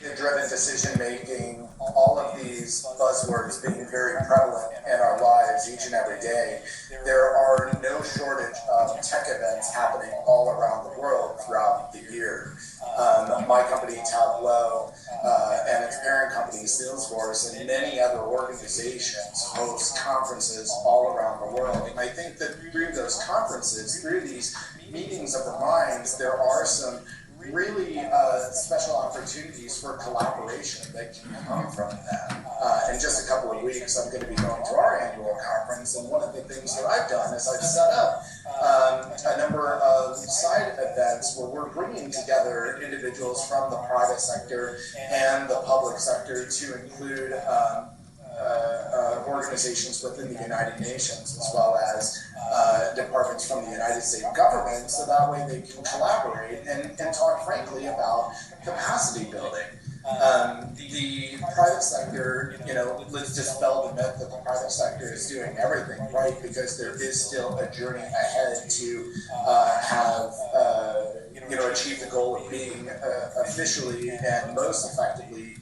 data-driven decision-making, all of these buzzwords being very prevalent in our lives each and every day, there are no shortage of tech events happening all around the world throughout the year. My company, Tableau, and its parent company, Salesforce, and many other organizations host conferences all around the world. And I think that through those conferences, through these meetings of the minds, there are some really special opportunities for collaboration that can come from that. In just a couple of weeks, I'm going to be going to our annual conference, and one of the things that I've done is I've set up a number of side events where we're bringing together individuals from the private sector and the public sector to include organizations within the United Nations, as well as departments from the United States government, so that way they can collaborate and talk frankly about capacity building. The private sector, let's dispel the myth that the private sector is doing everything right, because there is still a journey ahead to achieve the goal of being officially and most effectively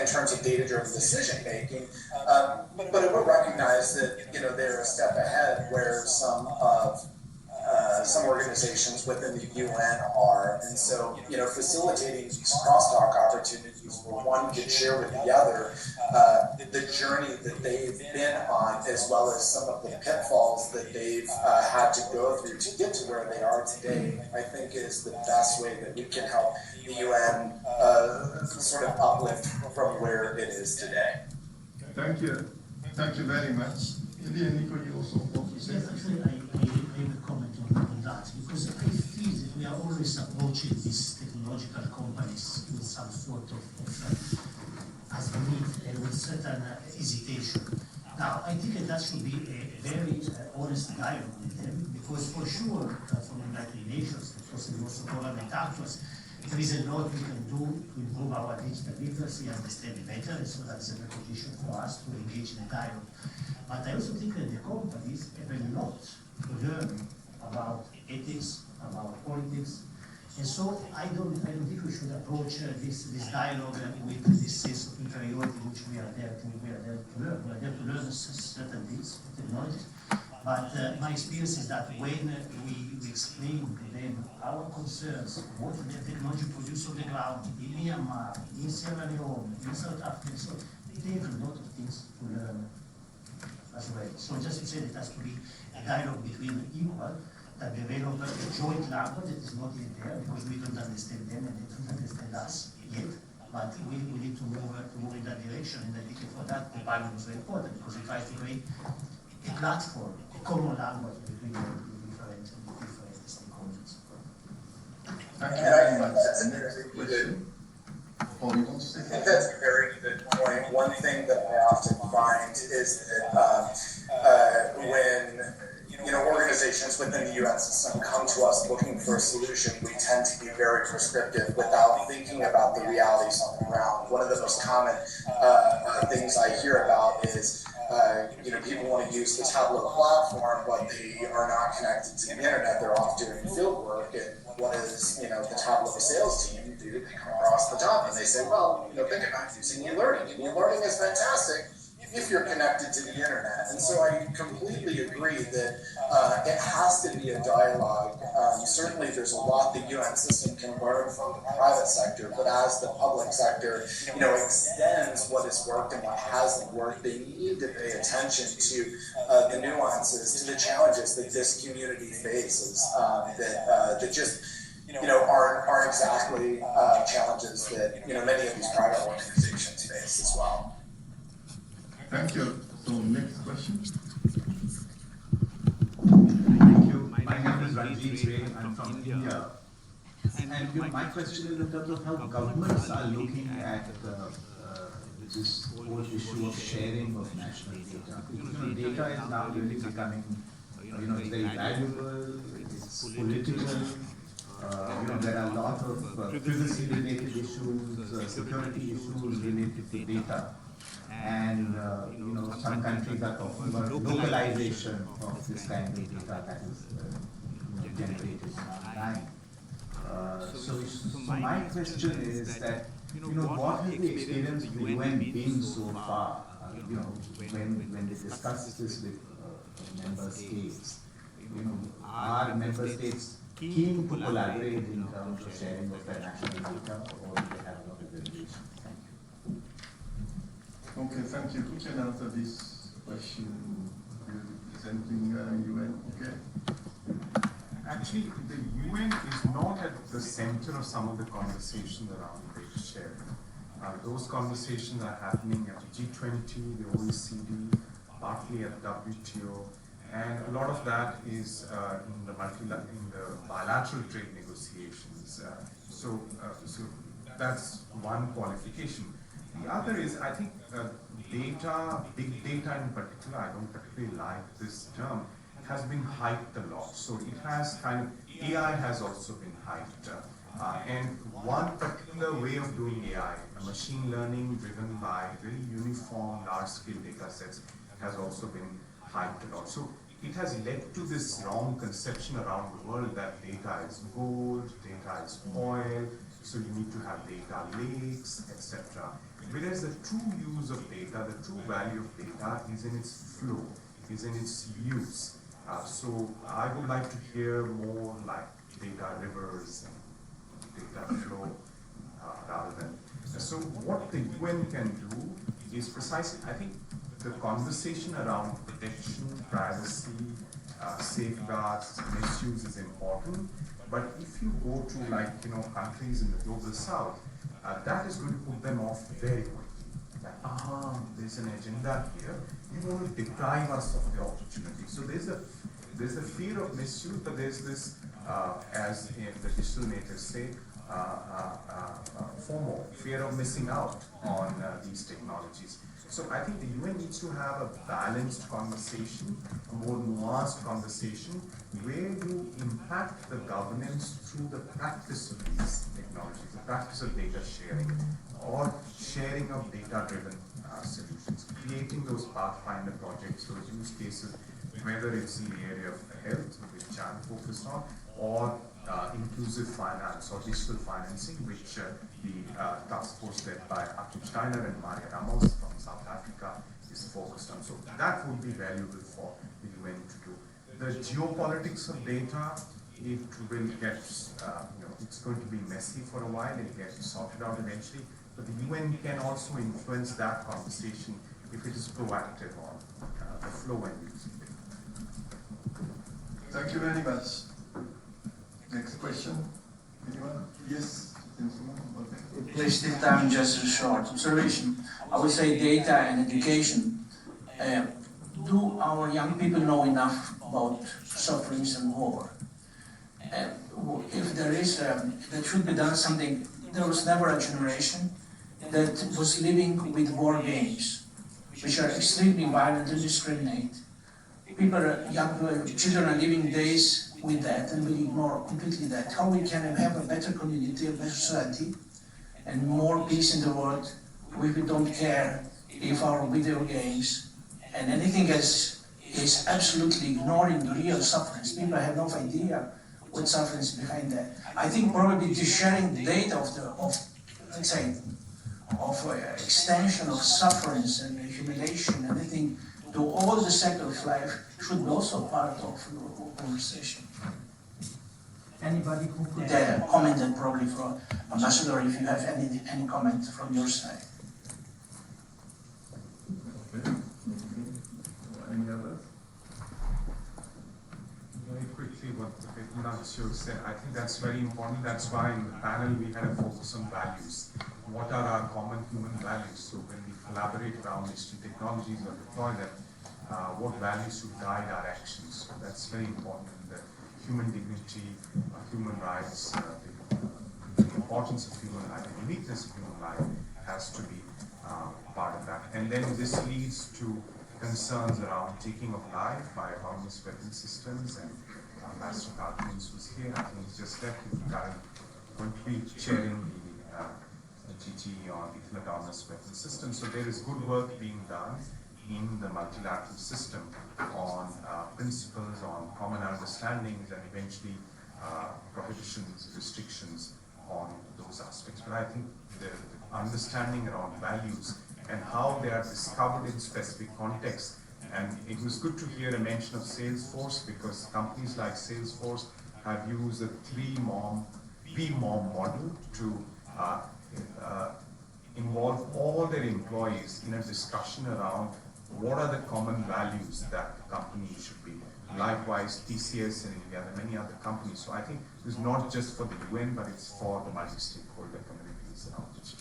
in terms of data-driven decision-making, but it will recognize that, they're a step ahead where some organizations within the UN are, and so, facilitating these crosstalk opportunities where one can share with the other the journey that they've been on, as well as some of the pitfalls that they've had to go through to get to where they are today, I think is the best way that we can help the UN sort of uplift from where it is today. Thank you. Thank you very much. Nico, you also want to say Yes, actually, I will comment on that, because I feel that we are always approaching these technological companies with some sort of as a need and with certain hesitation. Now, I think that should be a very honest dialogue with them, because for sure, from the United Nations, and possibly also government actors, there is a lot we can do to improve our digital literacy, understand it better, and so that's a recognition for us to engage in a dialogue. But I also think that the companies have a lot to learn about ethics, about politics, and so I don't think we should approach this dialogue with this sense of inferiority which we are there to learn. We are there to learn certain things, technologies. But my experience is that when we explain to them our concerns, what the technology produces on the ground, in Myanmar, in Sierra Leone, in South Africa, so they have a lot of things to learn as well. So just to say that it has to be a dialogue between equal, that develop a joint language that is not yet there, because we don't understand them and they don't understand us yet. But we need to move in that direction, and I think for that the Bible is very important, because it tries to create a platform, a common language between the different stakeholders. Thank you very much. Next question. Oh, you want to say I think that's a very good point. One thing that I often find is that when organizations within the UN system come to us looking for a solution, we tend to be very prescriptive without thinking about the realities on the ground. One of the most common things I hear about is people want to use the Tableau platform, but they are not connected to the internet. They're off doing field work, and what does the Tableau sales team do? They come across the top and they say, well, think about using e-learning, and e-learning is fantastic if you're connected to the internet. And so I completely agree that it has to be a dialogue. Certainly there's a lot the UN system can learn from the private sector, but as the public sector, extends what has worked and what hasn't worked, they need to pay attention to the nuances, to the challenges that this community faces, that just aren't exactly challenges that many of these private organizations face as well. Thank you. So next question. Thank you. My name is Ranjit Ray. I'm from India. And my question is in terms of how governments are looking at this whole issue of sharing of national data. Because data is now really becoming, it's very valuable, it's political. There are a lot of privacy-related issues, security issues related to data. And some some countries are talking about localization of this kind of data that is generated online. So my question is that, what has the experience of the UN been so far? When they discuss this with member states, are member states keen to collaborate in terms of sharing of their national data, or do they have a lot of reservations? Thank you. Okay, thank you. Who can answer this question representing UN? Okay. Actually, the UN is not at the center of some of the conversations around data sharing. Those conversations are happening at the G20, the OECD, partly at the WTO, and a lot of that is in the bilateral trade negotiations. So that's one qualification. The other is, I think, data, big data in particular, I don't particularly like this term, has been hyped a lot. So it has kind of, AI has also been hyped. And one particular way of doing AI, machine learning driven by very uniform large-scale data sets, has also been hyped a lot. So it has led to this wrong conception around the world that data is gold, data is oil, so you need to have data lakes, etc. Whereas the true use of data, the true value of data is in its flow, is in its use. So I would like to hear more like data rivers and data flow rather than. So what the UN can do is precisely, I think, the conversation around protection, privacy, safeguards, misuse is important. But if you go to countries in the global south, that is going to put them off very quickly. That, there's an agenda here. You want to deprive us of the opportunity. So there's a fear of misuse, but there's this, as the digital natives say, FOMO, fear of missing out on these technologies. So I think the UN needs to have a balanced conversation, a more nuanced conversation, where you impact the governance through the practice of these technologies, the practice of data sharing, or sharing of data-driven solutions, creating those pathfinder projects, those use cases, whether it's in the area of health, which I'm focused on, or inclusive finance or digital financing, which the task force led by Akim Steiner and Maria Ramos from South Africa is focused on. So that would be valuable for the UN to do. The geopolitics of data, it will get, it's going to be messy for a while, it'll get sorted out eventually, but the UN can also influence that conversation if it is proactive on the flow and use of data. Thank you very much. Next question. Anyone? Yes, gentlemen. Okay. Please, this time just a short observation. I would say data and education. Do our young people know enough about sufferings and war? If there is, that should be done something. There was never a generation that was living with war games, which are extremely violent and discriminate. People, young children are living days with that, and we ignore completely that. How we can have a better community, a better society, and more peace in the world if we don't care if our video games and anything else is absolutely ignoring the real sufferings. People have no idea what suffering is behind that. I think probably the sharing the data of extension of sufferings and humiliation, anything to all the sector of life should be also part of the conversation. Anybody who could comment, and probably for Ambassador, if you have any comment from your side. Okay. Any others? Very quickly, what Ignacio said, I think that's very important. That's why in the panel we had a focus on values. What are our common human values? So when we collaborate around digital technologies or deploy them, what values should guide our actions? So that's very important. The human dignity, human rights, the importance of human life, the uniqueness of human life has to be part of that. And then this leads to concerns around taking of life by autonomous weapon systems, and Master Carpins was here, I think he's just left with Karen currently chairing the GT on lethal autonomous weapon systems. So there is good work being done in the multilateral system on principles, on common understandings, and eventually prohibitions, restrictions on those aspects. But I think the understanding around values and how they are discovered in specific contexts. And it was good to hear a mention of Salesforce, because companies like Salesforce have used the PMOM model to involve all their employees in a discussion around what are the common values that the company should be. Likewise, TCS in India, and many other companies. So I think it's not just for the UN, but it's for the multi-stakeholder communities around it.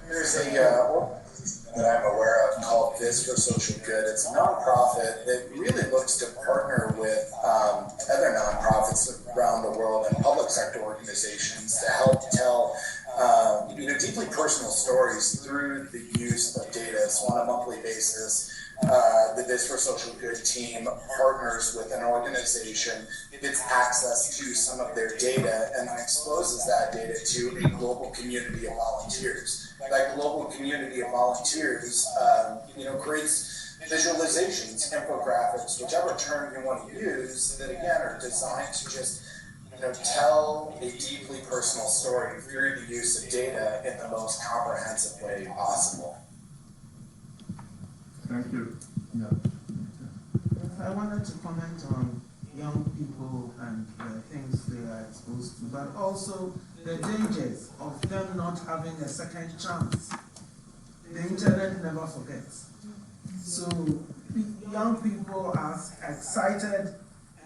There's a organization that I'm aware of called Viz for Social Good. It's a nonprofit that really looks to partner with other nonprofits around the world and public sector organizations to help tell deeply personal stories through the use of data. So on a monthly basis, the Viz for Social Good team partners with an organization, gets access to some of their data, and exposes that data to a global community of volunteers. That global community of volunteers, creates visualizations, infographics, whichever term you want to use, that again are designed to just tell a deeply personal story through the use of data in the most comprehensive way possible. Thank you. Yeah. I wanted to comment on young people and the things they are exposed to, but also the dangers of them not having a second chance. The internet never forgets. So young people are excited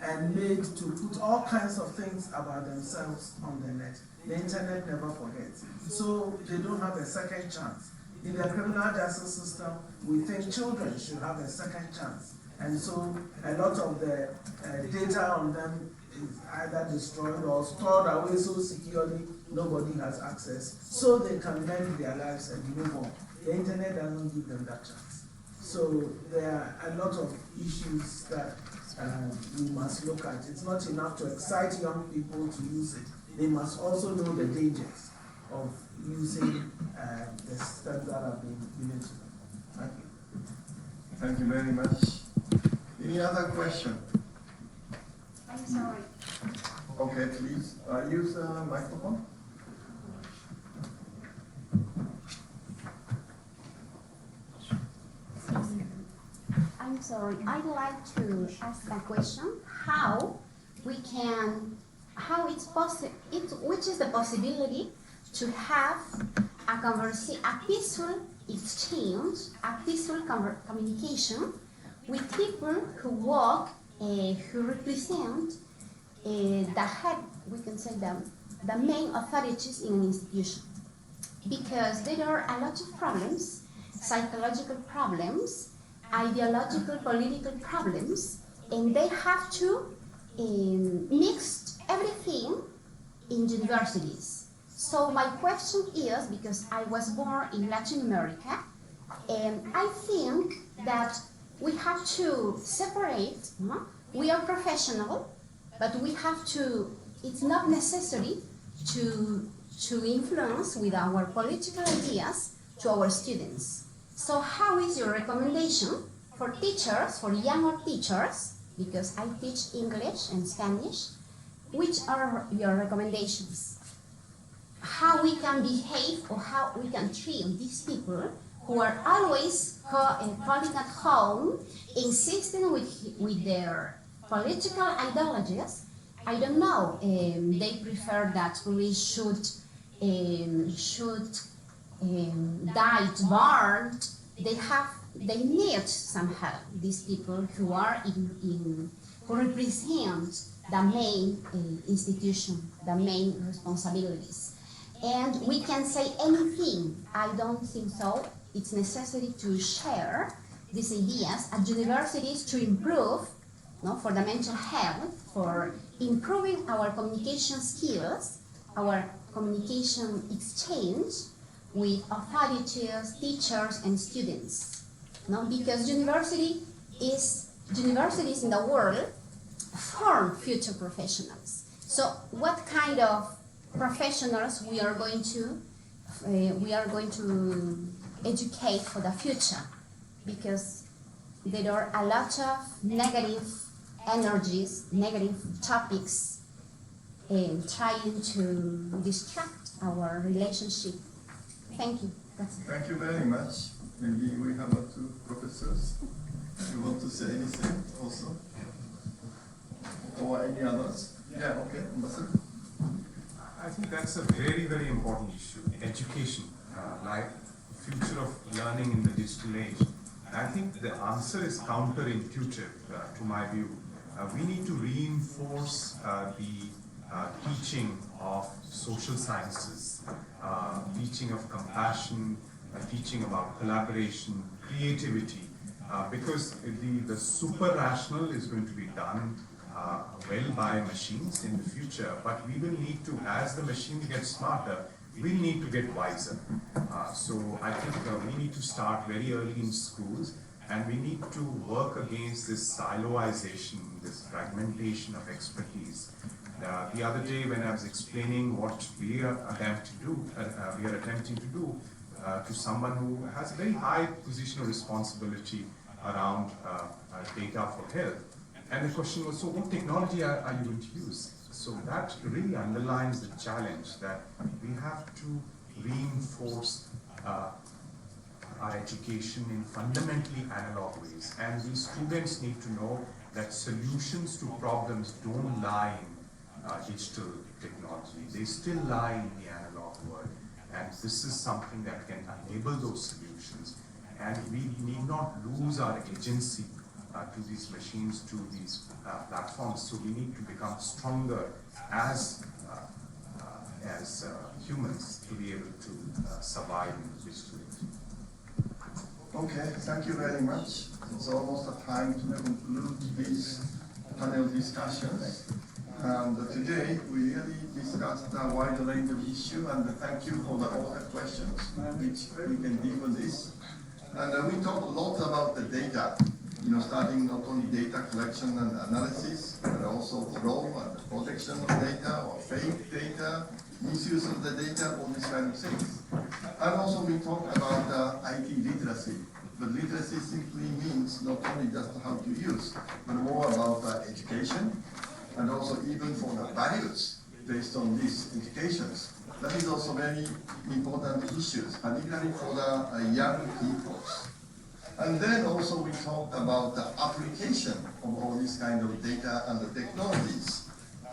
and made to put all kinds of things about themselves on the net. The internet never forgets. So they don't have a second chance. In the criminal justice system, we think children should have a second chance. And so a lot of the data on them is either destroyed or stored away so securely nobody has access, so they can live their lives and move on. The internet doesn't give them that chance. So there are a lot of issues that we must look at. It's not enough to excite young people to use it. They must also know the dangers of using the steps that are being given to them. Thank you. Thank you very much. Any other question? I'm sorry. Okay, please use the microphone. I'm sorry. I'd like to ask a question. Which is the possibility to have a peaceful exchange, a peaceful communication with people who work, who represent we can say the main authorities in an institution. Because there are a lot of problems, psychological problems, ideological, political problems, and they have to mix everything in universities. So my question is, because I was born in Latin America, and I think that we have to separate. We are professional, but we have to. It's not necessary to influence with our political ideas to our students. So how is your recommendation for teachers, for younger teachers, because I teach English and Spanish, which are your recommendations? How we can behave or how we can treat these people who are always calling at home, insisting with their political ideologies. I don't know, they prefer that police should die burned. They need somehow these people who are who represent the main institution, the main responsibilities. And we can say anything. I don't think so. It's necessary to share these ideas at universities to improve, for the mental health, for improving our communication skills, our communication exchange with authorities, teachers, and students. Because universities in the world form future professionals. So what kind of professionals we are going to educate for the future, because there are a lot of negative energies, negative topics, trying to distract our relationship. Thank you. That's it. Thank you very much. Maybe we have two professors. You want to say anything also? Or any others? Yeah, okay, Ambassador. I think that's a very, very important issue. Education, like future of learning in the digital age. I think the answer is counterintuitive to my view. We need to reinforce the teaching of social sciences, teaching of compassion, teaching about collaboration, creativity, because the super rational is going to be done well by machines in the future, but we will need to, as the machine gets smarter, we need to get wiser. So I think we need to start very early in schools, and we need to work against this siloization, this fragmentation of expertise. The other day when I was explaining what we are attempting to do to someone who has a very high position of responsibility around data for health, and the question was, so what technology are you going to use? So that really underlines the challenge that we have to reinforce our education in fundamentally analog ways. And these students need to know that solutions to problems don't lie in digital technology. They still lie in the analog world. And this is something that can enable those solutions. And we need not lose our agency to these machines, to these platforms. So we need to become stronger as humans to be able to survive in the digital age. Okay, thank you very much. It's almost a time to conclude these panel discussions. And today we really discussed a wide range of issues, and thank you for all the questions which we can deal with this. And we talked a lot about the data, starting not only data collection and analysis, but also flow and protection of data or fake data, misuse of the data, all these kind of things. And also we talked about IT literacy. But literacy simply means not only just how to use, but more about education, and also even for the values based on these educations. That is also very important issues, particularly for the young people. And then also we talked about the application of all this kind of data and the technologies.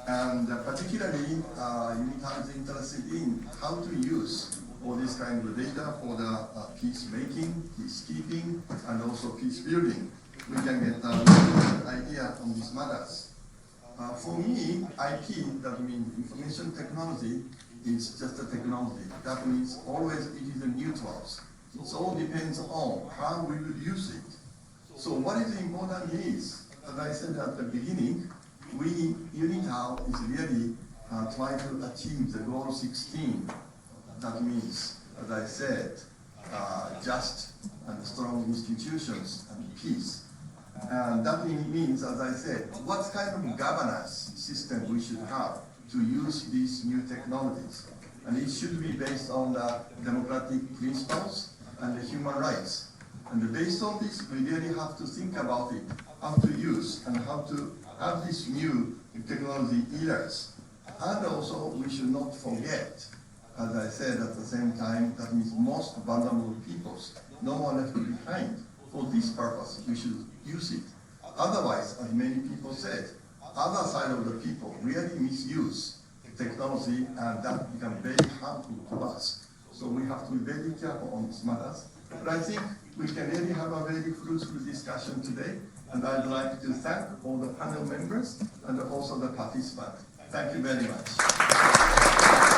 And particularly, UNITAR is interested in how to use all this kind of data for the peacemaking, peacekeeping, and also peace building. We can get a good idea on these matters. For me, IP, that means information technology, is just a technology. That means always it is a neutral. It all depends on how we will use it. So what is important is, as I said at the beginning, we, UNITAR, is really trying to achieve the goal 16. That means, as I said, just and strong institutions and peace. And that means, as I said, what kind of governance system we should have to use these new technologies. And it should be based on the democratic principles and the human rights. And based on this, we really have to think about it, how to use and how to have these new technology eras. And also, we should not forget, as I said at the same time, that means most vulnerable peoples, no one left behind. For this purpose, we should use it. Otherwise, as many people said, other side of the people really misuse technology, and that becomes very harmful to us. So we have to be very careful on these matters. But I think we can really have a very fruitful discussion today, and I'd like to thank all the panel members and also the participants. Thank you very much.